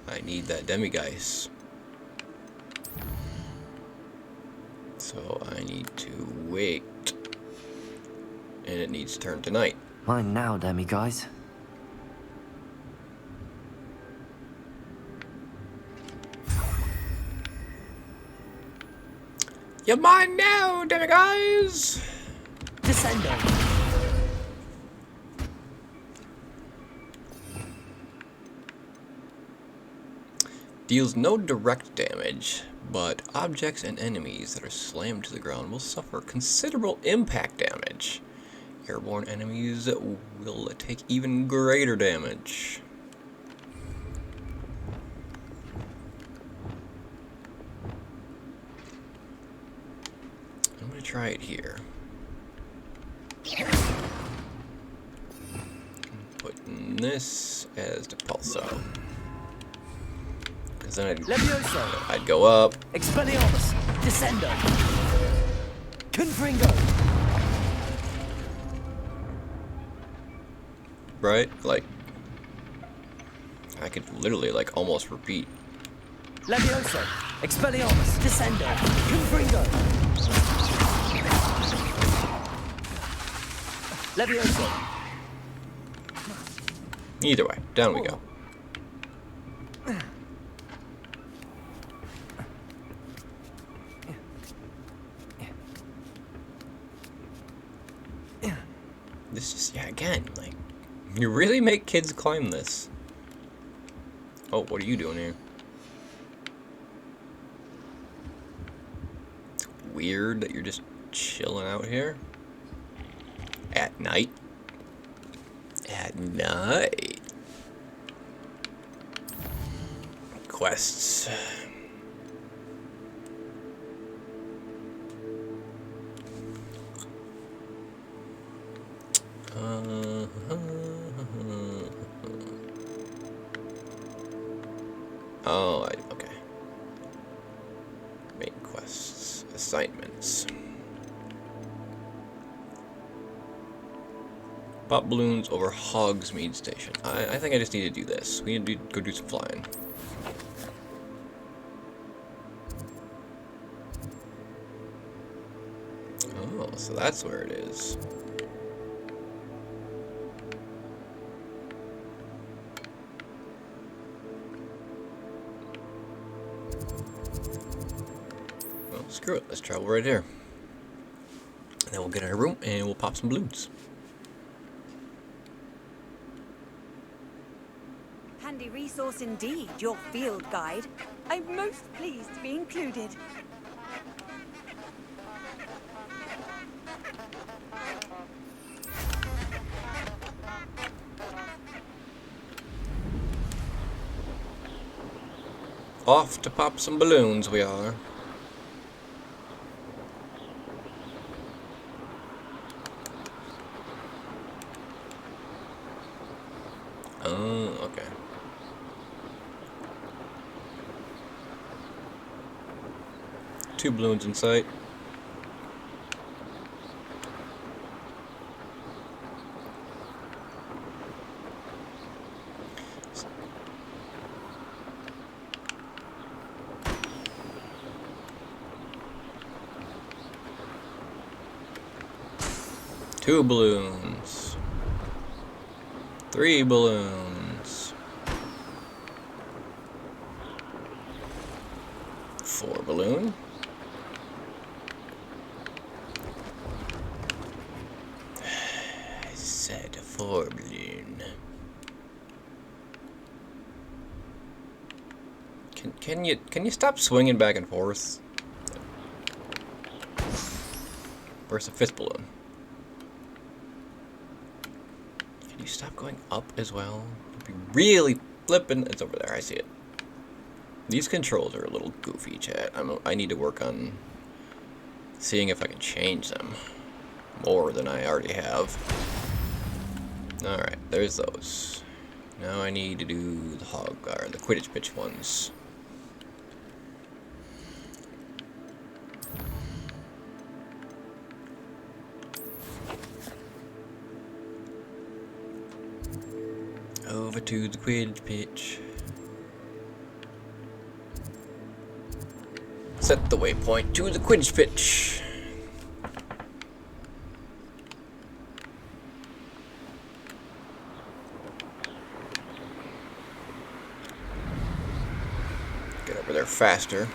I need that demiguise. So I need to wait. And it needs to turn to night. Mine now, demiguise. You're mine now, demiguise! Descendo. Deals no direct damage, but objects and enemies that are slammed to the ground will suffer considerable impact damage. Airborne enemies will take even greater damage. I'm gonna try it here. I'm putting this as the pulso. Because then I'd go up. Expelliarmus. Descendo. Confringo. Right? Like, I could literally, like, almost repeat. Levioso. Expelliarmus. Descendo. Confringo. Levioso. Either way, down we go. This is, yeah, again, like, you really make kids climb this. Oh, what are you doing here? It's weird that you're just chilling out here. At night. At night. Quests. Oh, okay. Main quests, assignments. Pop balloons over Hogsmeade Station. I think I just need to do this. We need to go do some flying. Oh, so that's where it is. Well, screw it. Let's travel right here. And then we'll get in our room and we'll pop some balloons. Handy resource indeed, your field guide. I'm most pleased to be included. Off to pop some balloons we are. Oh, okay. Two balloons in sight. Two balloons. Three balloons. Four balloon. I said four balloon. Can you stop swinging back and forth? Where's the fifth balloon? Can you stop going up as well? It'd be really flippin'. It's over there. I see it. These controls are a little goofy, chat. I need to work on seeing if I can change them more than I already have. Alright, there's those. Now I need to do the the Quidditch pitch ones. Over to the Quidditch pitch. Set the waypoint to the Quidditch pitch. Get over there faster.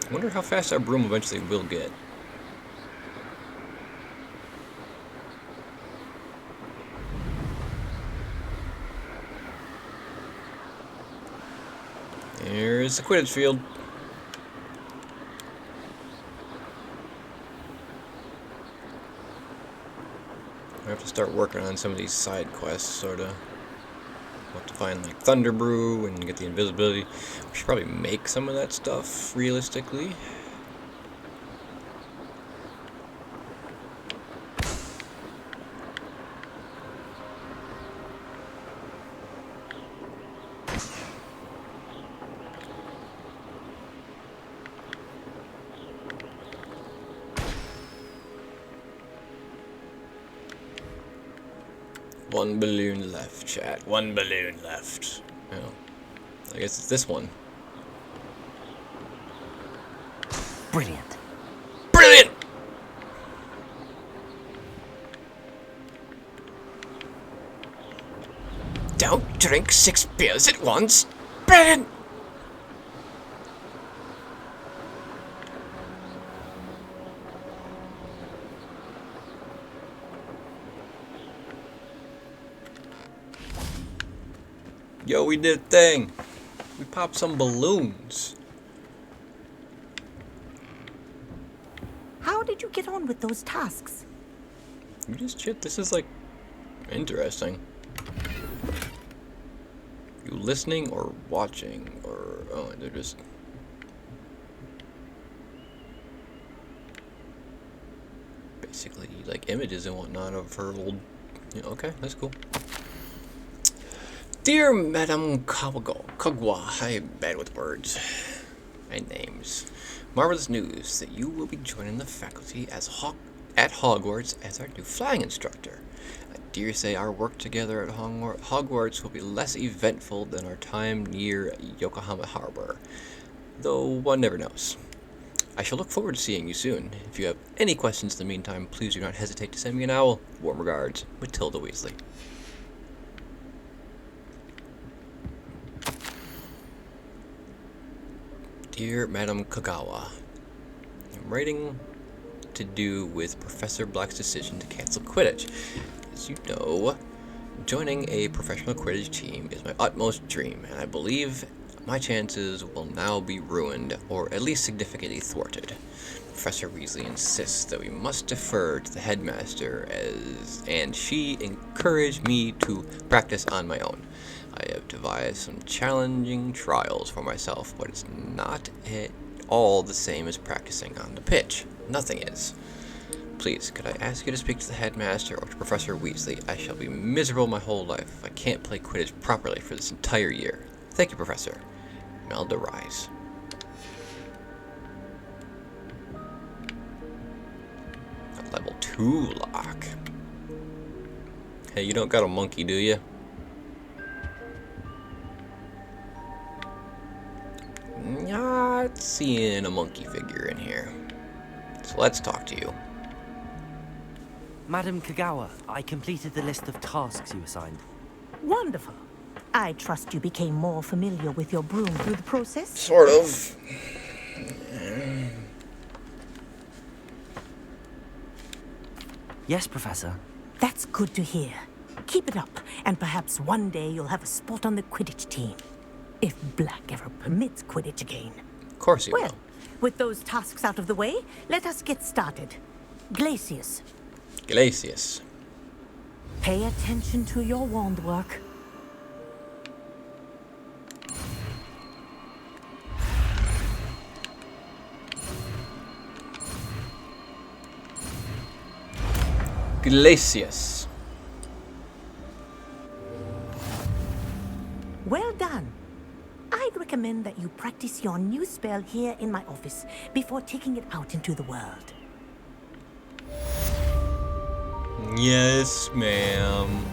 I wonder how fast our broom eventually will get. Here's the Quidditch field. I have to start working on some of these side quests, sorta. We'll have to find like Thunder Brew and get the invisibility. We should probably make some of that stuff realistically. One balloon left, chat. One balloon left. Oh, I guess it's this one. Brilliant. Brilliant! Don't drink 6 beers at once. Brilliant! Yo, we did a thing. We popped some balloons. How did you get on with those tasks? You just shit. This is like interesting. You listening or watching or oh, they're just basically like images and whatnot of her old. Yeah, okay, that's cool. Dear Madame Kagwa, I am bad with words and names. Marvelous news that you will be joining the faculty as at Hogwarts as our new flying instructor. I dare say our work together at Hogwarts will be less eventful than our time near Yokohama Harbor, though one never knows. I shall look forward to seeing you soon. If you have any questions in the meantime, please do not hesitate to send me an owl. Warm regards, Matilda Weasley. Dear Madam Kagawa, I'm writing to do with Professor Black's decision to cancel Quidditch. As you know, joining a professional Quidditch team is my utmost dream, and I believe my chances will now be ruined, or at least significantly thwarted. Professor Weasley insists that we must defer to the headmaster, and she encouraged me to practice on my own. I have devised some challenging trials for myself, but it's not at all the same as practicing on the pitch. Nothing is. Please, could I ask you to speak to the headmaster or to Professor Weasley? I shall be miserable my whole life if I can't play Quidditch properly for this entire year. Thank you, Professor. Melda Rise. A level 2 lock. Hey, you don't got a monkey, do you? Not seeing a monkey figure in here. So let's talk to you. Madam Kagawa, I completed the list of tasks you assigned. Wonderful. I trust you became more familiar with your broom through the process? Sort of. Yes, Professor. That's good to hear. Keep it up, and perhaps one day you'll have a spot on the Quidditch team. If Black ever permits Quidditch again. Of course he Well, will. with those tasks out of the way, let us get started. Glacius. Glacius. Pay attention to your wand work. Glacius. Well done. I'd recommend that you practice your new spell here in my office before taking it out into the world. Yes, ma'am.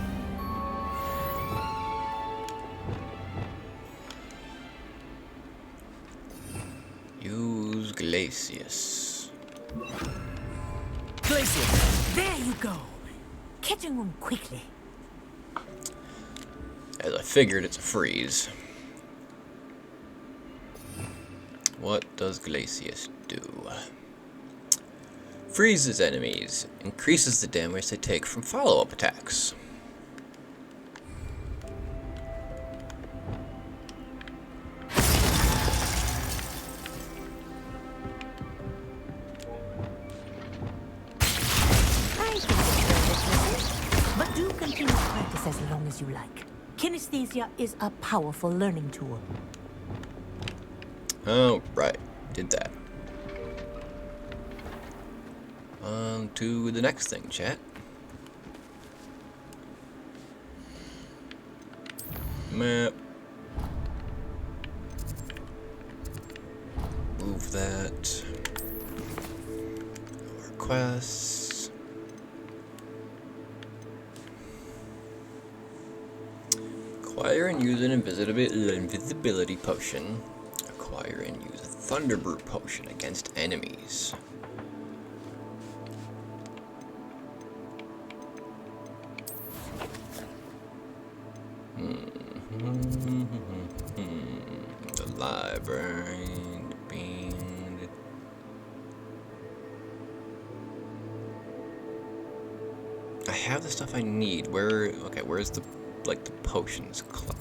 Use Glacius. Glacius! There you go. Catching them quickly. As I figured, it's a freeze. What does Glacius do? Freezes enemies. Increases the damage they take from follow-up attacks. But do continue to practice as long as you like. Kinesthesia is a powerful learning tool. Oh, right. Did that. On to the next thing, chat. Map. Move that. Requests. Acquire and use an invisibility potion. Acquire and use a Thunderbrute potion against enemies. The library. Bean. I have the stuff I need. Where? Okay, where's the the potions class?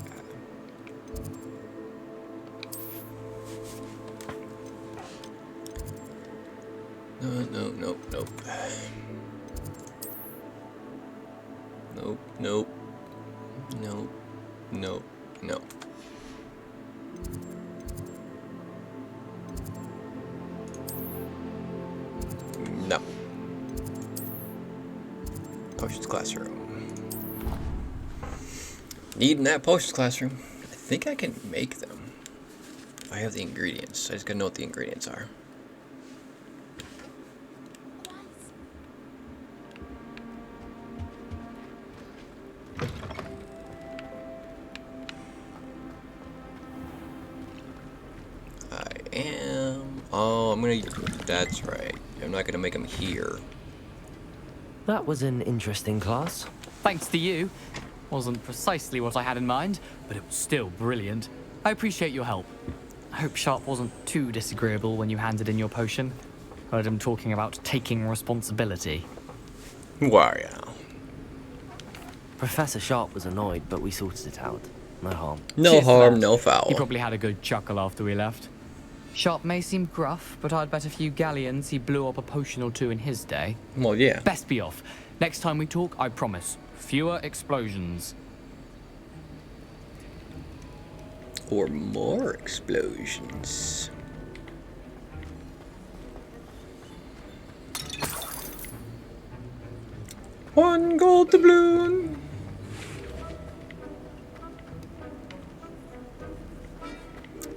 Nope. No. No. Potions classroom. Needing that potions classroom. I think I can make them. I have the ingredients. I just gotta know what the ingredients are. Oh, I'm gonna. That's right. I'm not gonna make them here. That was an interesting class. Thanks to you. Wasn't precisely what I had in mind, but it was still brilliant. I appreciate your help. I hope Sharp wasn't too disagreeable when you handed in your potion. Heard him talking about taking responsibility. Why, Al? Professor Sharp was annoyed, but we sorted it out. No harm. No Cheers to harm, that. no foul. He probably had a good chuckle after we left. Sharp may seem gruff, but I'd bet a few galleons he blew up a potion or two in his day. Well, yeah. Best be off. Next time we talk, I promise. Fewer explosions. Or more explosions. One gold doubloon.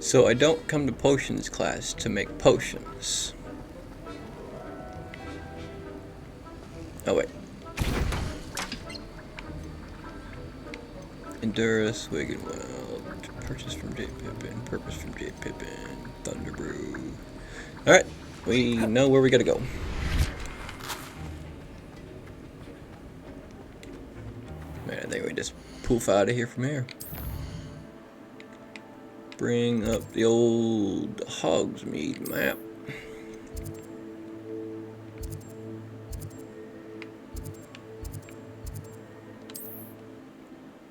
So I don't come to potions class to make potions. Oh wait. Endurus, Wigan Wild, purchase from J. Pippin, purpose from J. Pippin, Thunderbrew. Alright, we know where we gotta go. Man, I think we just poof out of here from here. Bring up the old Hogsmeade map.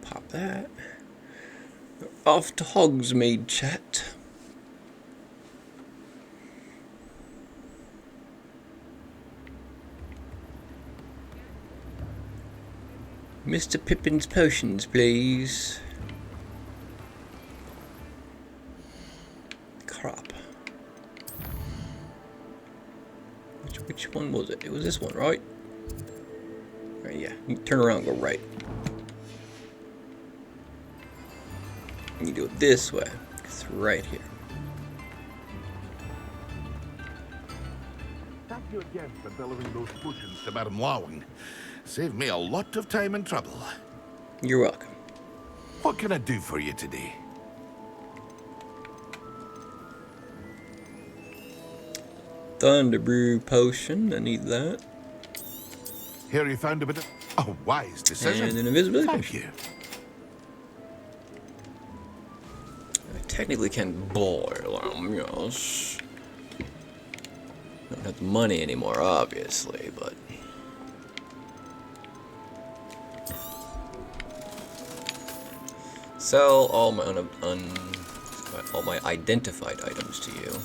Pop that. We're off to Hogsmeade, chat. Mr. Pippin's potions, please. Crap. Which one was it? It was this one, right? Right, yeah. You turn around and go right. And you do it this way. It's right here. Thank you again for delivering those potions to Madame Lawing. Saved me a lot of time and trouble. You're welcome. What can I do for you today? Thunderbrew potion. I need that. Here you found a bit of a wise decision. And an invisibility Thank potion. you. I technically can boil them, yes. Don't have the money anymore, obviously, but. Sell all my all my identified items to you.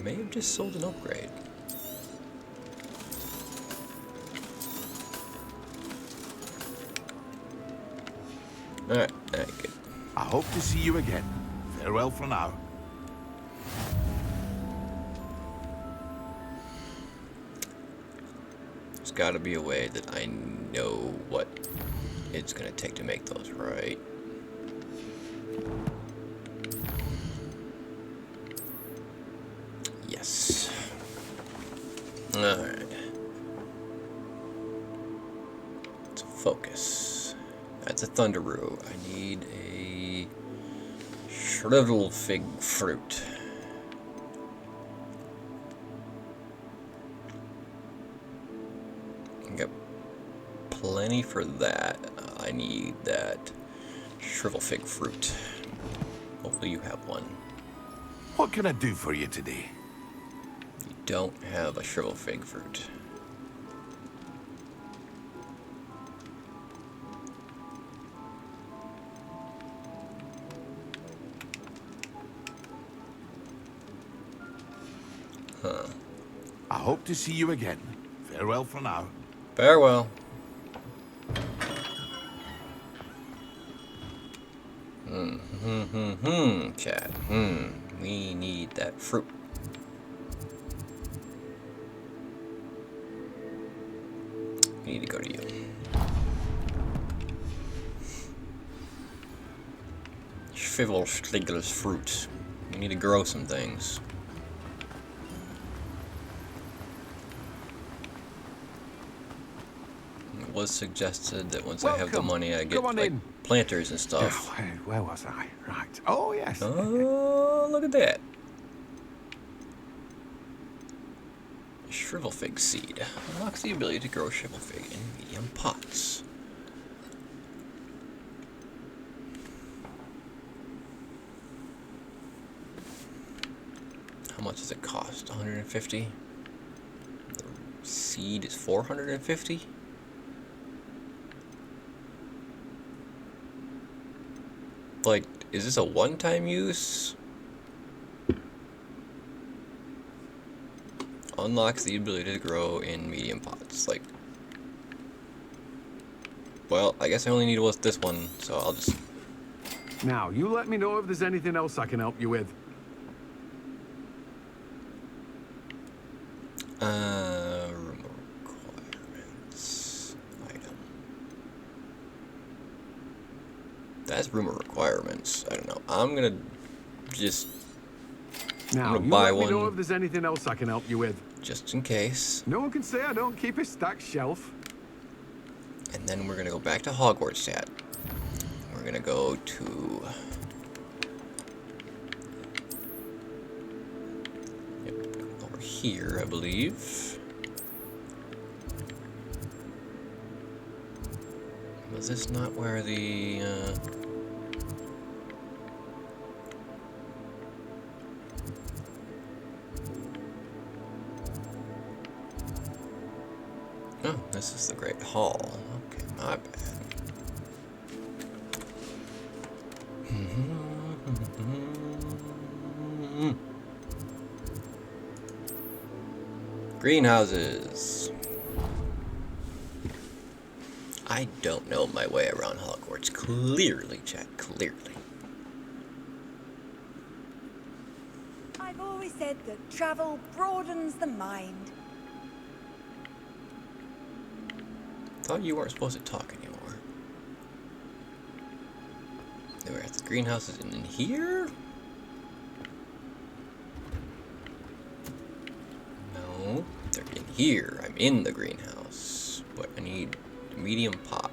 May have just sold an upgrade. Alright, good. I hope to see you again. Farewell for now. There's gotta be a way that I know what it's gonna take to make those, right? Yes. Alright. Let's focus. That's a Thunderoo. I need a shrivel fig fruit. Got plenty for that. I need that shrivel fig fruit. Hopefully you have one. What can I do for you today? You don't have a shrivel fig fruit. Huh. I hope to see you again. Farewell for now. Farewell. Chat. We need that fruit. We need to go to you. Fable Beard fruit. We need to grow some things. It was suggested that once I have the money, I get like planters and stuff. Oh, where was I? Right. Oh, yes. Oh, look at that. Shrivel fig seed. Unlocks the ability to grow shrivel fig in medium pots. How much does it cost? 150? The seed is 450? Like, is this a one-time use? Unlocks the ability to grow in medium pots. Like, well, I guess I only need this one, so I'll just... Now, you let me know if there's anything else I can help you with. Room requirements. Item. That's room requirements. I don't know. I'm gonna just... Now, I'm gonna you buy let one. me know if there's anything else I can help you with. Just in case. No one can say I don't keep a stacked shelf. And then we're gonna go back to Hogwarts chat. We're gonna go to... Yep, over here, I believe. Was this not where the... Oh, this is the Great Hall. Okay, my bad. Greenhouses. I don't know my way around Hogwarts. Clearly, chat. Clearly. I've always said that travel broadens the mind. Thought you weren't supposed to talk anymore. They were at the greenhouses and in here? No, they're in here. I'm in the greenhouse. But I need a medium pot.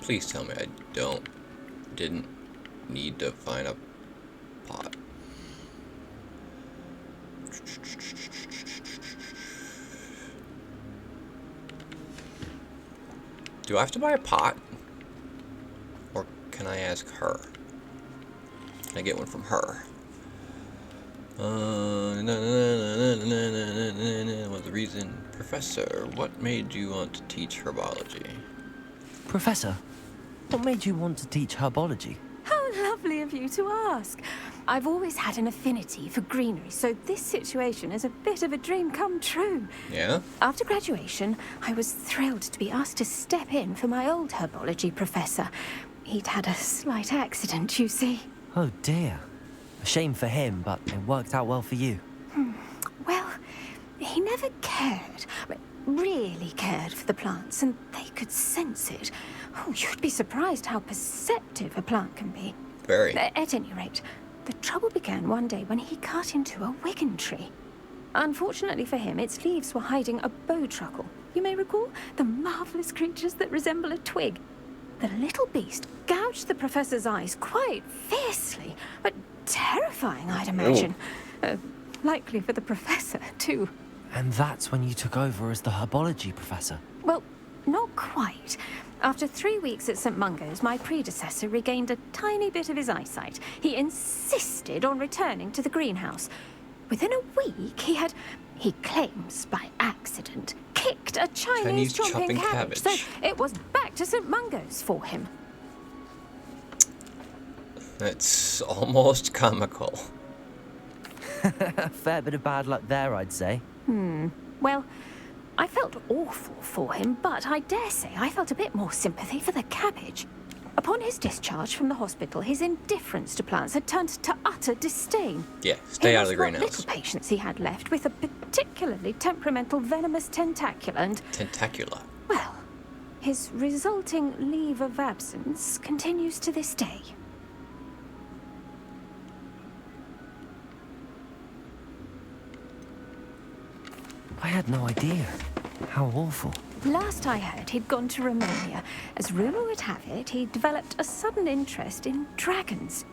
Please tell me I didn't need to find a pot. Do I have to buy a pot? Or can I ask her? Can I get one from her? What's the reason? Professor, what made you want to teach herbology? Professor, what made you want to teach herbology? How lovely of you to ask. I've always had an affinity for greenery, so this situation is a bit of a dream come true. Yeah? After graduation, I was thrilled to be asked to step in for my old herbology professor. He'd had a slight accident, you see. Oh dear. A shame for him, but it worked out well for you. Well, he never cared, really cared for the plants, and they could sense it. Oh, you'd be surprised how perceptive a plant can be. Very. At any rate, the trouble began one day when he cut into a wigan tree. Unfortunately for him, its leaves were hiding a bowtruckle. You may recall the marvelous creatures that resemble a twig. The little beast gouged the professor's eyes quite fiercely, but terrifying, I'd imagine. Likely for the professor, too. And that's when you took over as the herbology professor? Well, not quite. After 3 weeks at St. Mungo's, my predecessor regained a tiny bit of his eyesight. He insisted on returning to the greenhouse. Within a week, he claims by accident, kicked a Chinese chomping cabbage. So it was back to St. Mungo's for him. That's almost comical. Fair bit of bad luck there, I'd say. Well, I felt awful for him, but I dare say I felt a bit more sympathy for the cabbage. Upon his discharge from the hospital, his indifference to plants had turned to utter disdain. Yeah, stay out of the He lost what greenhouse. little patience he had left with a particularly temperamental venomous tentacula and... Tentacula. Well, his resulting leave of absence continues to this day. I had no idea. How awful. Last I heard, he'd gone to Romania. As rumour would have it, he developed a sudden interest in dragons.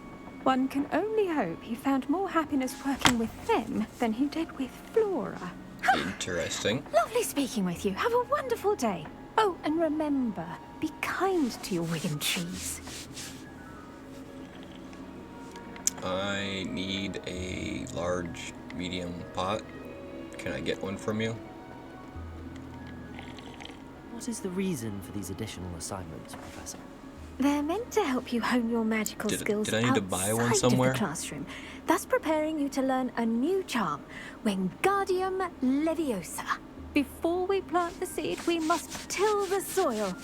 One can only hope he found more happiness working with them than he did with Flora. Interesting. Lovely speaking with you. Have a wonderful day. Oh, and remember, be kind to your Wigan trees. I need a large, medium pot. Can I get one from you? What is the reason for these additional assignments, Professor? They're meant to help you hone your magical skills did I need to buy one outside somewhere? of the classroom, thus preparing you to learn a new charm, Wingardium Leviosa. Before we plant the seed, we must till the soil.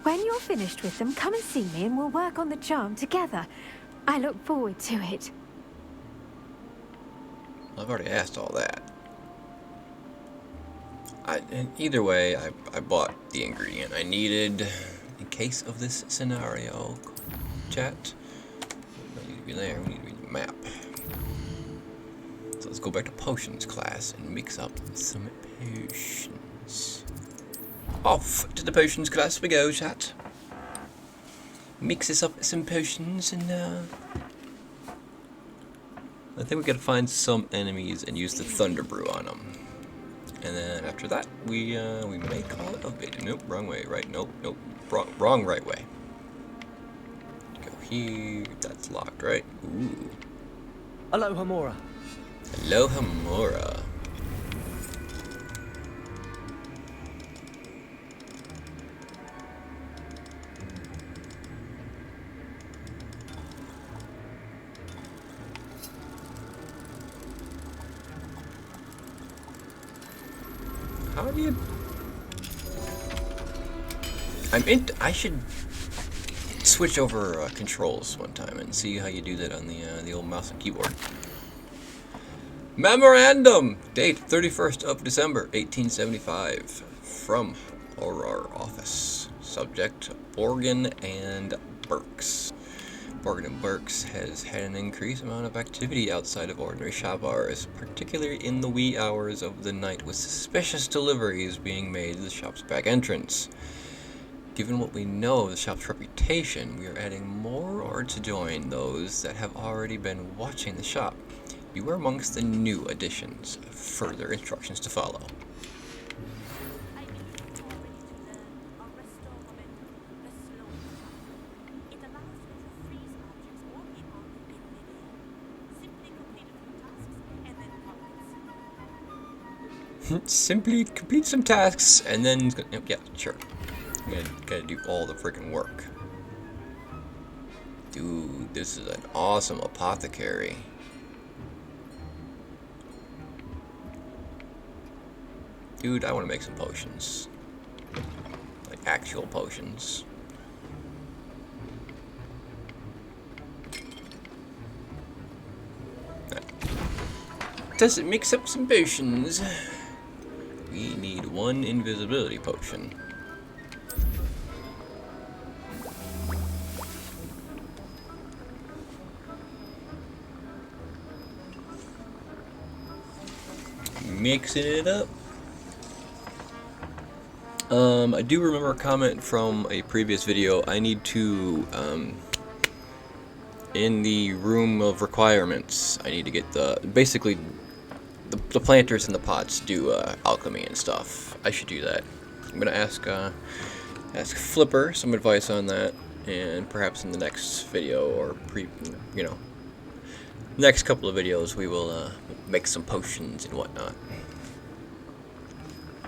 When you're finished with them, come and see me and we'll work on the charm together. I look forward to it. I've already asked all that. And either way, I bought the ingredient I needed in case of this scenario. Chat. We don't need to be there, we need to be in the map. So let's go back to potions class and mix up some potions. Off to the potions class we go, chat. Mix us up some potions and I think we gotta find some enemies and use the Thunder Brew on them. And then after that, we may call it a video. Nope, wrong way, right? Nope, wrong right way. Go here, that's locked, right? Ooh. Aloha Mora. Aloha Mora. How do you... I should switch over controls one time and see how you do that on the old mouse and keyboard. Memorandum! Date 31st of December, 1875. From our office. Subject, Borgin and Burks. Borgin and Burks has had an increased amount of activity outside of ordinary shop hours, particularly in the wee hours of the night, with suspicious deliveries being made to the shop's back entrance. Given what we know of the shop's reputation, we are adding more to join those that have already been watching the shop. You are amongst the new additions. Further instructions to follow. Simply complete some tasks and then, yeah, sure. I'm gotta do all the freaking work. Dude, this is an awesome apothecary. Dude, I want to make some potions. Like actual potions. Does it mix up some potions? We need one invisibility potion. Mixing it up. I do remember a comment from a previous video. I need to, in the room of requirements, I need to get basically, the planters and the pots do alchemy and stuff. I should do that. I'm gonna ask Flipper some advice on that, and perhaps in the next video or next couple of videos we will make some potions and whatnot.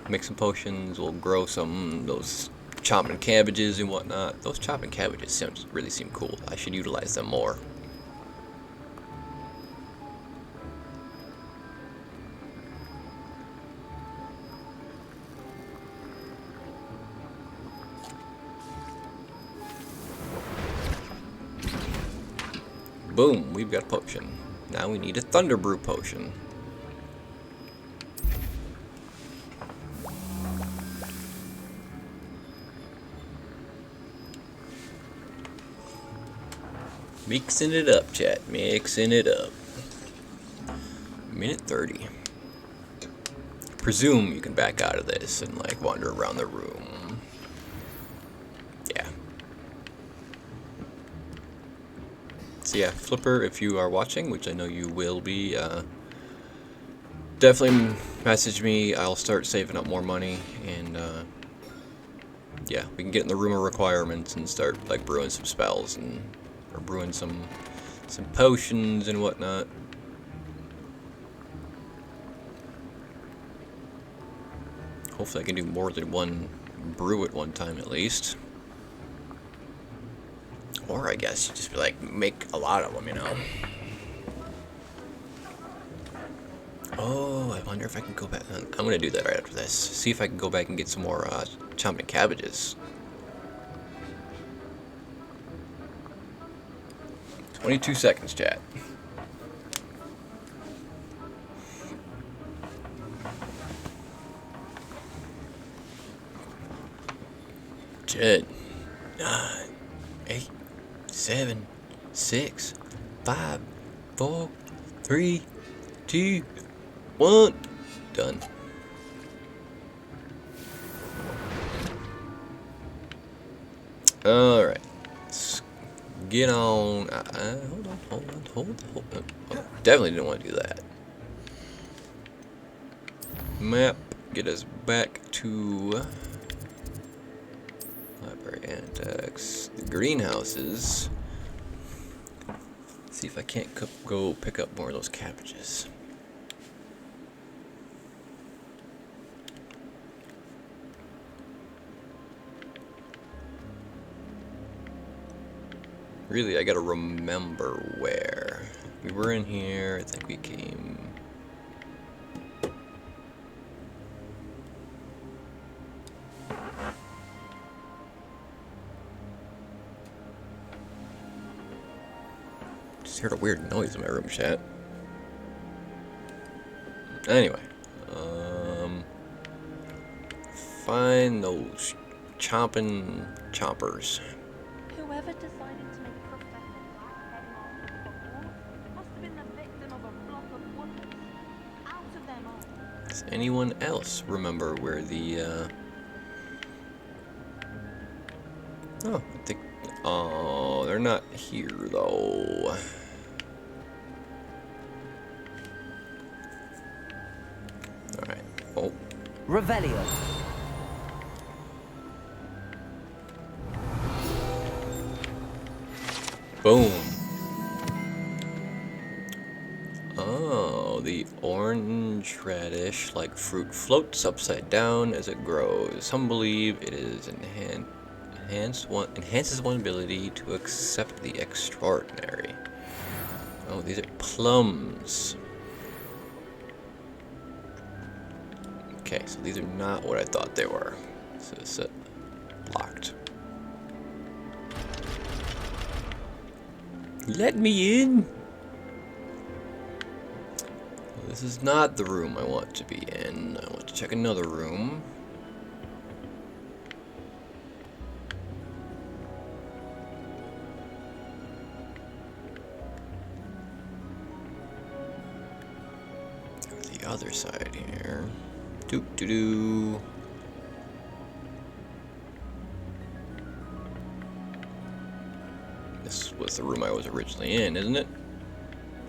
Make some potions. We'll grow those chopping cabbages and whatnot. Those chopping cabbages really seem cool. I should utilize them more. Boom, we've got a potion. Now we need a Thunder Brew potion. Mixing it up, chat. Mixing it up. Minute 30. Presume you can back out of this and like wander around the room. Yeah. So yeah, Flipper, if you are watching, which I know you will be, definitely message me. I'll start saving up more money, and yeah, we can get in the room of requirements and start like brewing some spells and or brewing some potions and whatnot. Hopefully I can do more than one brew at one time at least. Or I guess you just be like, make a lot of them, you know. Oh, I wonder if I can go back. I'm gonna do that right after this. See if I can go back and get some more chomping cabbages. 22 seconds, chat. Ten, 9, 8, 7, 6, 5, 4, 3, 2, 1. Done. All right. Let's get on. Hold on. Oh, definitely didn't want to do that. Map. Get us back to library annex. The greenhouses. See if I can't go pick up more of those cabbages. Really, I gotta remember where. We were in here, I think we came... Just heard a weird noise in my room, chat. Anyway, find those chomping chompers. Whoever decided to make Professor Blackhead must have been the victim of a flock of woodlands. Out of their mind. Does anyone else remember where the, Oh, I think... Oh, they're not here, though. Alright. Oh. Revelio. Boom. Oh, the orange radish like fruit floats upside down as it grows. Some believe it is enhances one's ability to accept the extraordinary. Oh, these are plums. Okay, so these are not what I thought they were. So it's locked. Let me in! Well, this is not the room I want to be in. I want to check another room. The other side here. Doo-doo-doo. This was the room I was originally in, isn't it?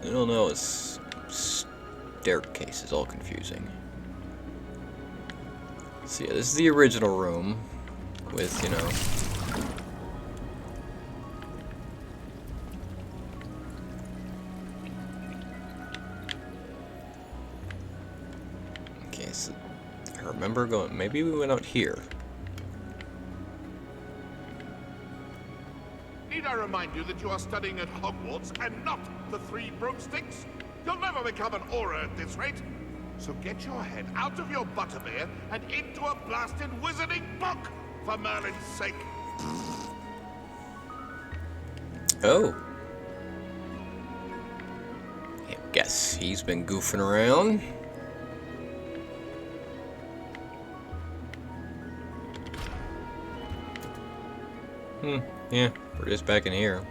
I don't know, this staircase is all confusing. So yeah, this is the original room with, you know... Okay, so I remember going, maybe we went out here. Need I remind you that you are studying at Hogwarts and not the Three Broomsticks? You'll never become an aura at this rate. So get your head out of your butterbeer and into a blasted wizarding book, for Merlin's sake. Oh. guess he's been goofing around. Yeah, we're just back in here.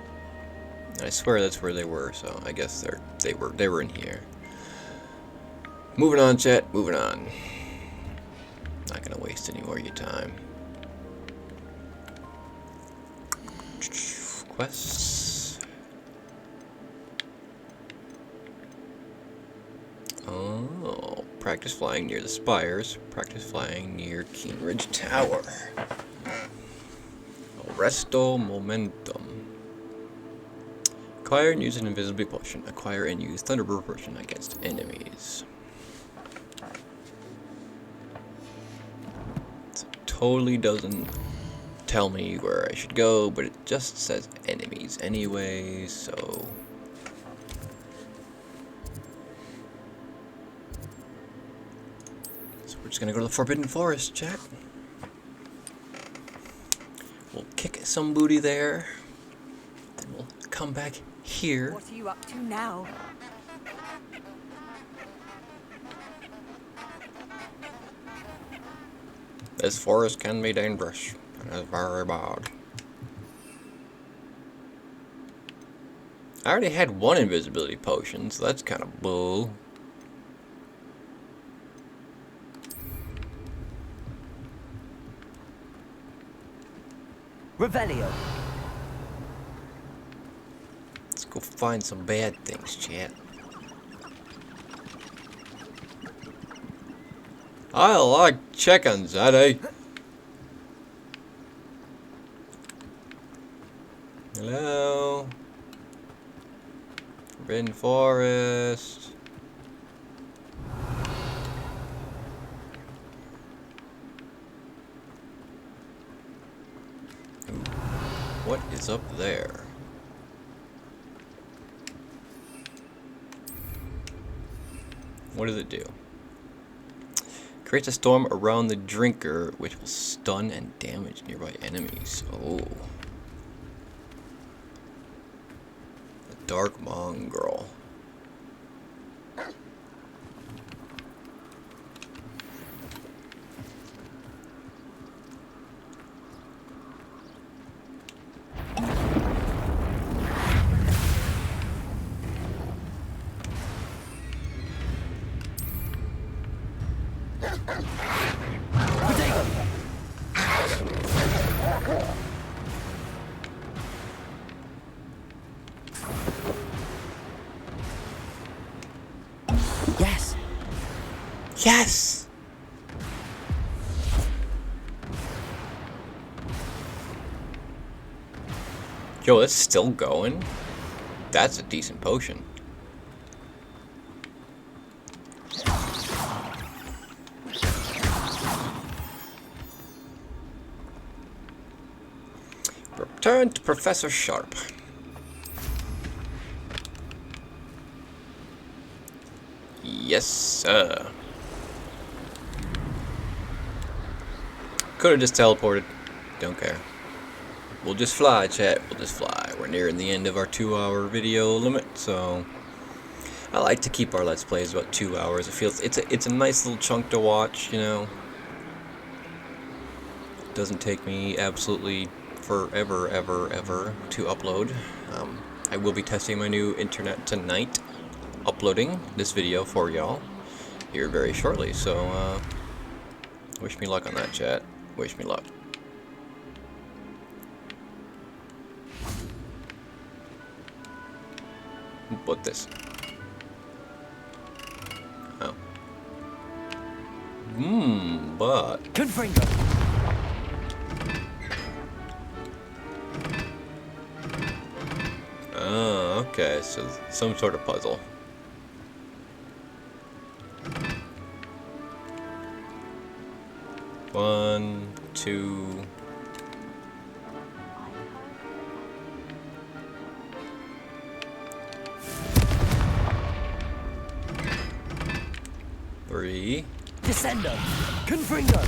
I swear that's where they were, so I guess they were in here. Moving on, chat. Moving on. Not gonna waste any more of your time. Quests. Oh, practice flying near the spires. Practice flying near Keenridge Tower. Resto momentum. Acquire and use an invisibility potion. Acquire and use Thunderbird potion against enemies. So it totally doesn't tell me where I should go, but it just says enemies anyway, so... we're just gonna go to the Forbidden Forest, chat. We'll kick some booty there. Then we'll come back here. What are you up to now? This forest can be dangerous. It is very bad. I already had one invisibility potion, so that's kind of bull. Revelio. Let's go find some bad things, chat. I like chickens, Eddie. Hello. Forbidden Forest. What is up there? What does it do? Creates a storm around the drinker, which will stun and damage nearby enemies. Oh. The Dark Mongrel. Yes. Yes. Yo, it's still going. That's a decent potion. Return to Professor Sharp. Yes, sir. Could have just teleported. Don't care. We'll just fly, chat. We'll just fly. We're nearing the end of our 2-hour video limit, so I like to keep our Let's Plays about 2 hours. It feels it's a nice little chunk to watch, you know. It doesn't take me absolutely forever, ever to upload. I will be testing my new internet tonight, uploading this video for y'all here very shortly, so wish me luck on that, chat. Wish me luck. Put this. Oh. But Confringo. Oh, okay, so some sort of puzzle. One, two. Three. Descendo. Confringo.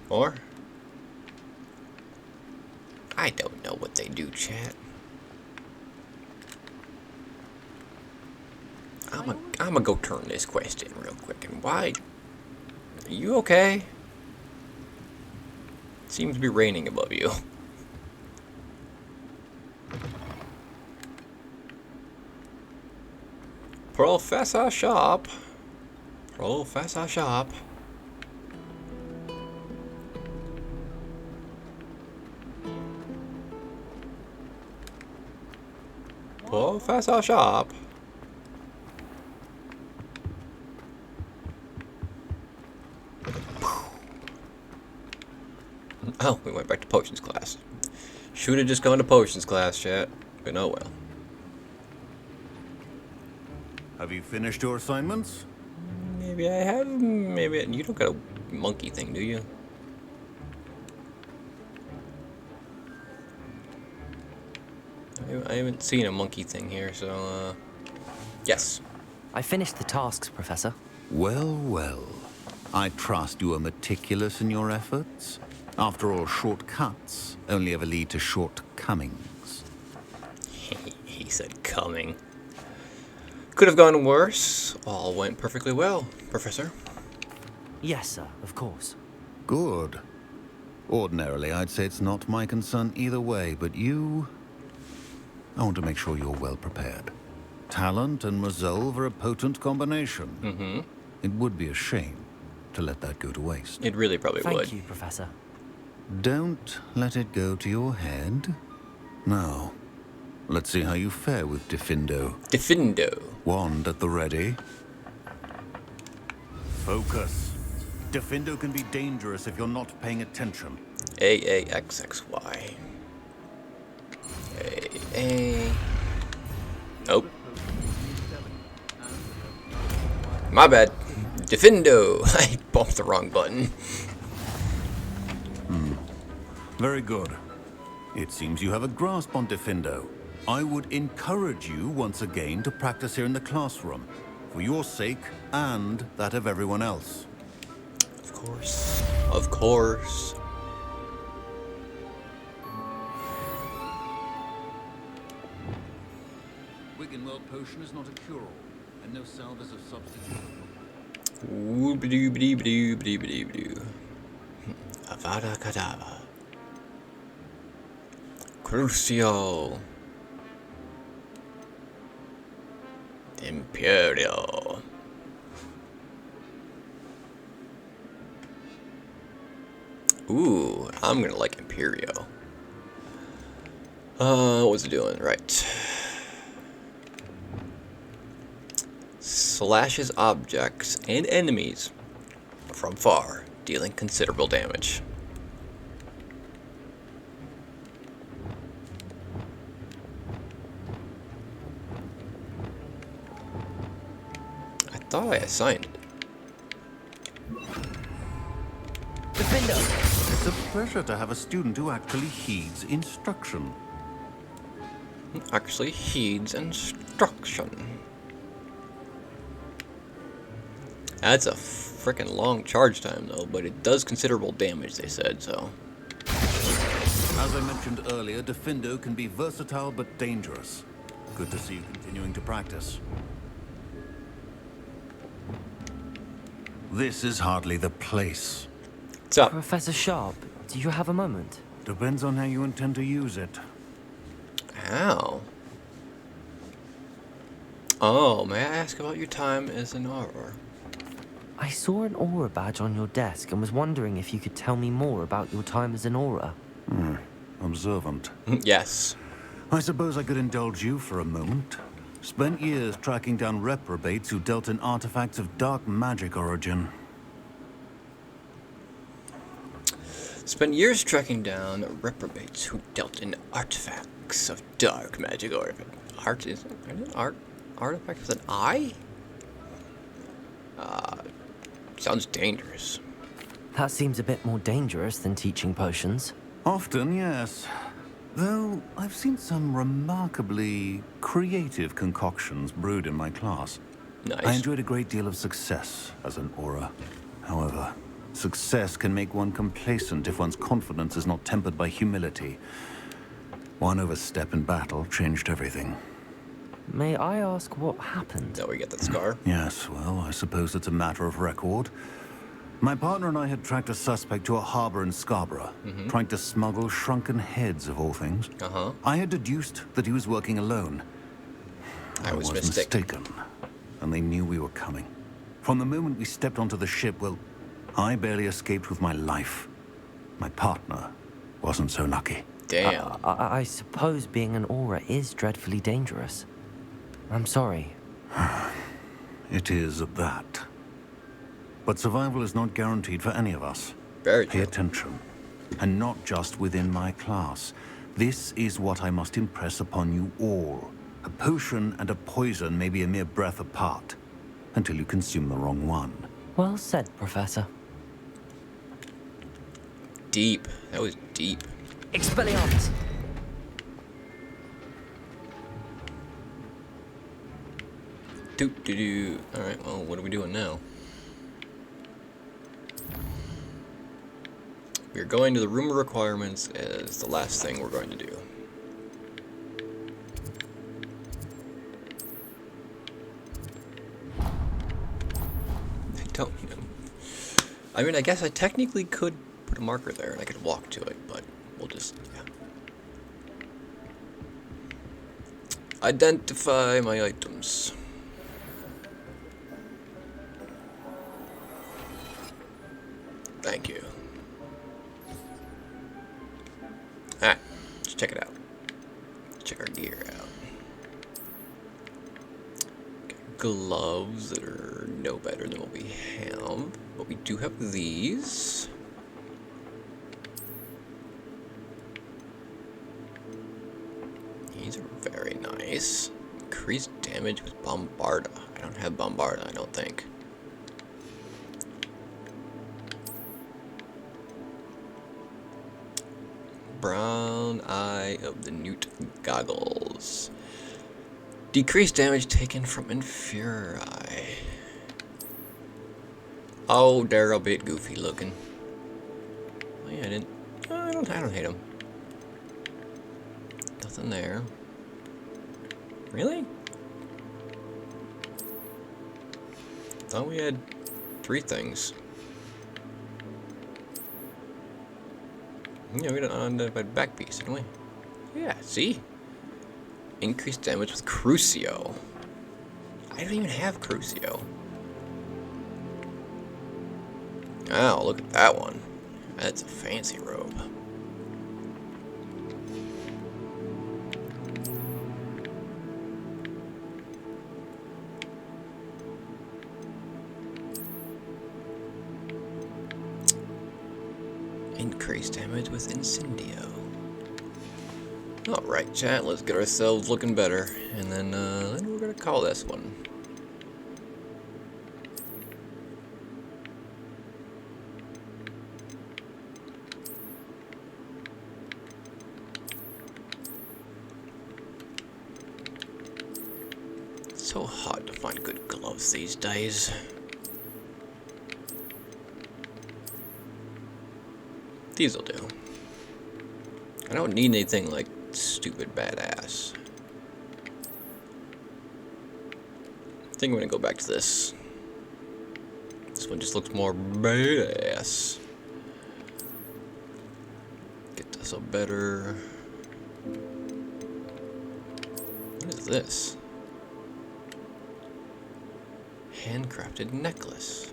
Four. I don't know what they do, chat. I'm gonna go turn this quest in real quick. And why? Are you okay? It seems to be raining above you. Professor Shop. Professor Shop. Professor Shop. Oh, we went back to potions class. Should have just gone to potions class, chat. But oh well. Have you finished your assignments? Maybe I have. Maybe you don't got a monkey thing, do you? I haven't seen a monkey thing here, so yes. I finished the tasks, Professor. Well, well. I trust you are meticulous in your efforts. After all, shortcuts only ever lead to shortcomings. He said coming. Could have gone worse. All went perfectly well, Professor. Yes, sir, of course. Good. Ordinarily, I'd say it's not my concern either way, but you... I want to make sure you're well prepared. Talent and resolve are a potent combination. Mm-hmm. It would be a shame to let that go to waste. It really probably would. Thank you, Professor. Don't let it go to your head. Now, let's see how you fare with Diffindo. Diffindo. Wand at the ready. Focus. Diffindo can be dangerous if you're not paying attention. AAXXY. A. Nope. My bad. Diffindo. I bumped the wrong button. Very good. It seems you have a grasp on Diffindo. I would encourage you once again to practice here in the classroom, for your sake and that of everyone else. Of course. Of course. Wiggenweld potion is not a cure-all, and no salve is a substitute. Ooh-ba-doo-ba-doo-ba-doo-ba-doo-ba-doo. Avada Kedavra. Crucio. Imperial. Ooh, I'm gonna like Imperial. What's it doing? Right. Slashes objects and enemies from far, dealing considerable damage. I thought I assigned it. It's a pleasure to have a student who actually heeds instruction. Actually heeds instruction. That's a freaking long charge time though, but it does considerable damage, they said, so. As I mentioned earlier, Diffindo can be versatile but dangerous. Good to see you continuing to practice. This is hardly the place. What's up? Professor Sharp, do you have a moment? Depends on how you intend to use it. How? Oh, may I ask about your time as an auror? I saw an aura badge on your desk and was wondering if you could tell me more about your time as an aura. Observant. Yes. I suppose I could indulge you for a moment. Spent years tracking down reprobates who dealt in artifacts of dark magic origin. Spent years tracking down reprobates who dealt in artifacts of dark magic origin. Artifact with an I? Sounds dangerous. That seems a bit more dangerous than teaching potions. Often, yes. Though I've seen some remarkably creative concoctions brewed in my class. Nice. I enjoyed a great deal of success as an aura. However, success can make one complacent if one's confidence is not tempered by humility. One overstep in battle changed everything. May I ask what happened? Now we get that scar. Yes, well, I suppose it's a matter of record. My partner and I had tracked a suspect to a harbor in Scarborough, trying to smuggle shrunken heads, of all things. I had deduced that he was working alone. I was mistaken, and they knew we were coming. From the moment we stepped onto the ship, well, I barely escaped with my life. My partner wasn't so lucky. Damn. I suppose being an aura is dreadfully dangerous. I'm sorry. It is at that. But survival is not guaranteed for any of us. Very true. Pay attention. And not just within my class. This is what I must impress upon you all. A potion and a poison may be a mere breath apart, until you consume the wrong one. Well said, Professor. Deep. That was deep. Expelliarmus! Doo-doo-doo. Alright, well, what are we doing now? We're going to the room of requirements as the last thing we're going to do. I don't know. I mean, I guess I technically could put a marker there and I could walk to it, but we'll just, yeah. Identify my items. Thank you. Alright, let's check it out. Check our gear out. Got gloves that are no better than what we have, but we do have these. These are very nice. Increased damage with Bombarda. I don't have Bombarda, I don't think. Brown Eye of the Newt goggles. Decreased damage taken from inferior eye. Oh, they're a bit goofy looking. Oh, yeah, I don't hate them. Nothing there. Really? Thought we had 3 things. Yeah, we don't unidentified back piece, didn't we? Yeah, see? Increased damage with Crucio. I don't even have Crucio. Oh, look at that one. That's a fancy robe. Increased damage with Incendio. Alright, chat, let's get ourselves looking better. And then we're gonna call this one. It's so hard to find good gloves these days. These'll do. I don't need anything like stupid badass. I think I'm gonna go back to this. This one just looks more badass. Get this a better. What is this? Handcrafted necklace.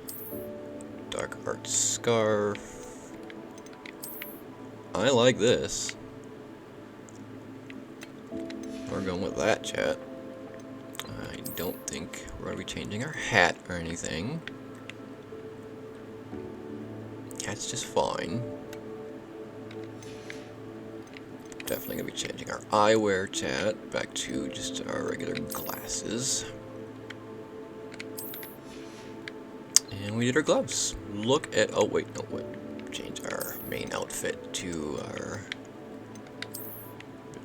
Dark art scarf. I like this. We're going with that, chat. I don't think we're going to be changing our hat or anything. Hat's just fine. Definitely going to be changing our eyewear, chat, back to just our regular glasses. And we did our gloves. Look at, oh wait, no, wait. Change our main outfit to our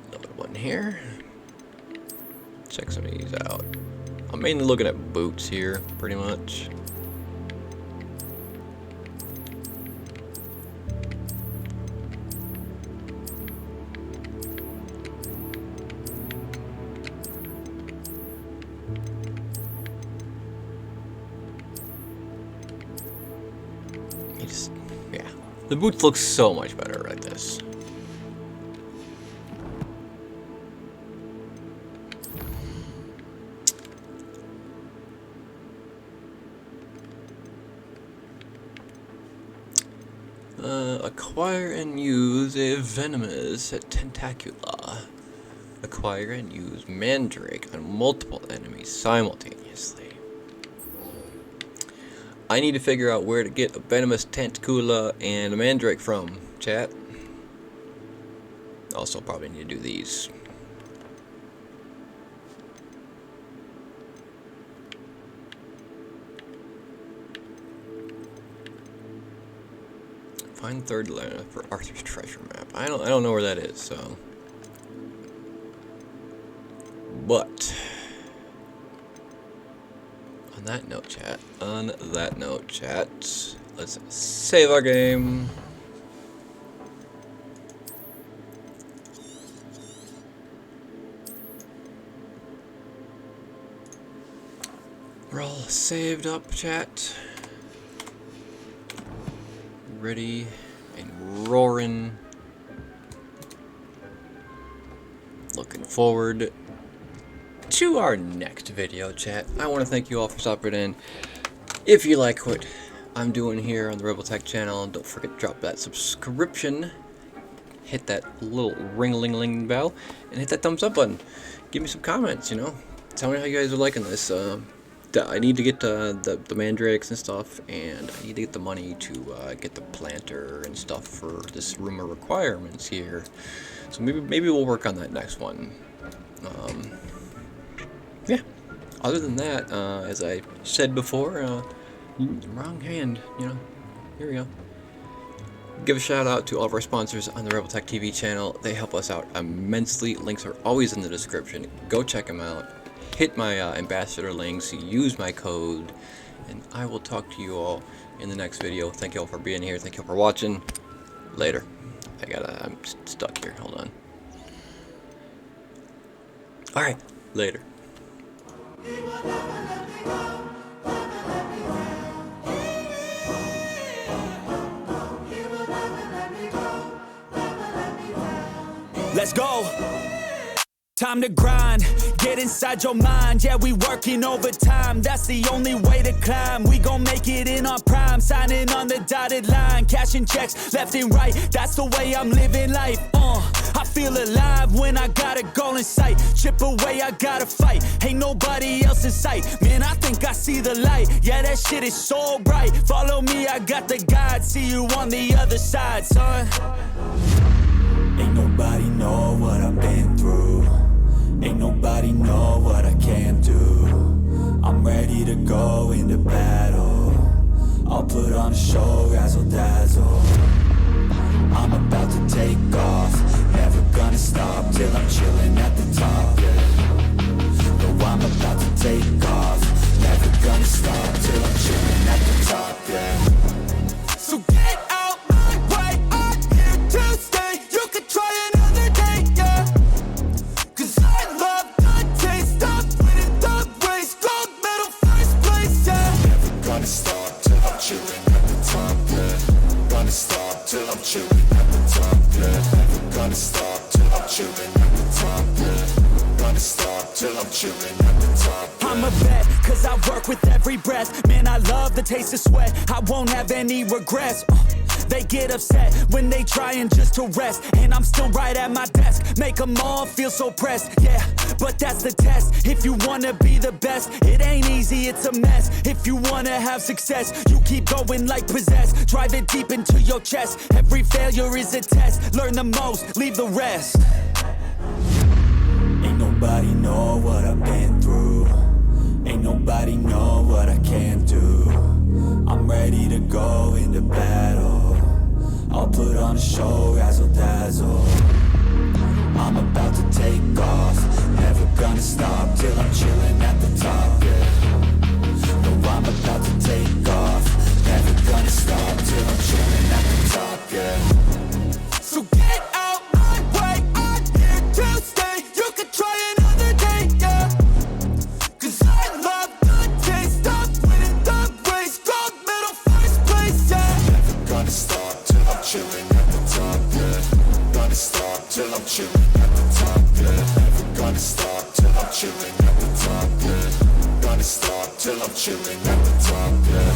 another one here. Check some of these out. I'm mainly looking at boots here, pretty much. The boots look so much better like this. Acquire and use a venomous tentacula. Acquire and use Mandrake on multiple enemies simultaneously. I need to figure out where to get a venomous tentacula and a Mandrake from, chat. Also probably need to do these. Find third land for Arthur's treasure map. I don't know where that is, so. But on that note, chat, let's save our game. We're all saved up, chat. Ready and roaring. Looking forward to our next video, chat. I want to thank you all for stopping in. If you like what I'm doing here on the Rebel Tech channel, don't forget to drop that subscription, hit that little ring-a-ling-ling bell, and hit that thumbs up button. Give me some comments, you know. Tell me how you guys are liking this. I need to get the mandrakes and stuff, and I need to get the money to get the planter and stuff for this room of requirements here. So maybe we'll work on that next one. Yeah. Other than that, as I said before, wrong hand, you know. Here we go. Give a shout out to all of our sponsors on the Rebel Tech TV channel. They help us out immensely. Links are always in the description. Go check them out. Hit my ambassador links, use my code, and I will talk to you all in the next video. Thank you all for being here. Thank you all for watching. Later. I'm stuck here. Hold on. Alright, later. Let's go. Time to grind, get inside your mind. Yeah, we working overtime, that's the only way to climb. We gon' make it in our prime, signing on the dotted line, cashing checks left and right, that's the way I'm living life. I feel alive when I got a goal in sight. Chip away, I gotta fight, ain't nobody else in sight. Man, I think I see the light, yeah, that shit is so bright. Follow me, I got the guide, see you on the other side, son. Ain't nobody know what I've been through. Ain't nobody know what I can do. I'm ready to go into battle. I'll put on a show, razzle dazzle. I'm about to take off, never gonna stop till I'm chilling at the top, yeah. No, I'm about to take off, never gonna stop till I'm chilling at the top, yeah. So get out my way, I'm here to stay. You can try another day, yeah. Cause I love the taste of winning the race. Gold medal, first place, yeah. Never gonna stop till I'm chilling at the top, yeah. Gonna stop till I'm chilling at the top, yeah. Never gonna stop till I'm chilling at the top, yeah. Gonna stop till I'm chilling at the top, yeah. I'm a vet, cause I work with every breath. Man, I love the taste of sweat, I won't have any regrets. They get upset when they trying just to rest, and I'm still right at my desk, make them all feel so pressed, yeah, but that's the test. If you wanna be the best, it ain't easy, it's a mess. If you wanna have success, you keep going like possessed. Drive it deep into your chest, every failure is a test. Learn the most, leave the rest. Ain't nobody know what I've been through. Ain't nobody know what I can do. I'm ready to go into battle. I'll put on a show, razzle dazzle. I'm about to take off, never gonna stop till I'm chilling at the top, yeah. No, I'm about to take off, never gonna stop till I'm chilling at the top, yeah. So get out my way, I'm here to stay. You can try another day, yeah. Cause I love the taste of winning the race. Gold medal, first place, yeah. Never gonna stop till I'm chilling at the top, yeah.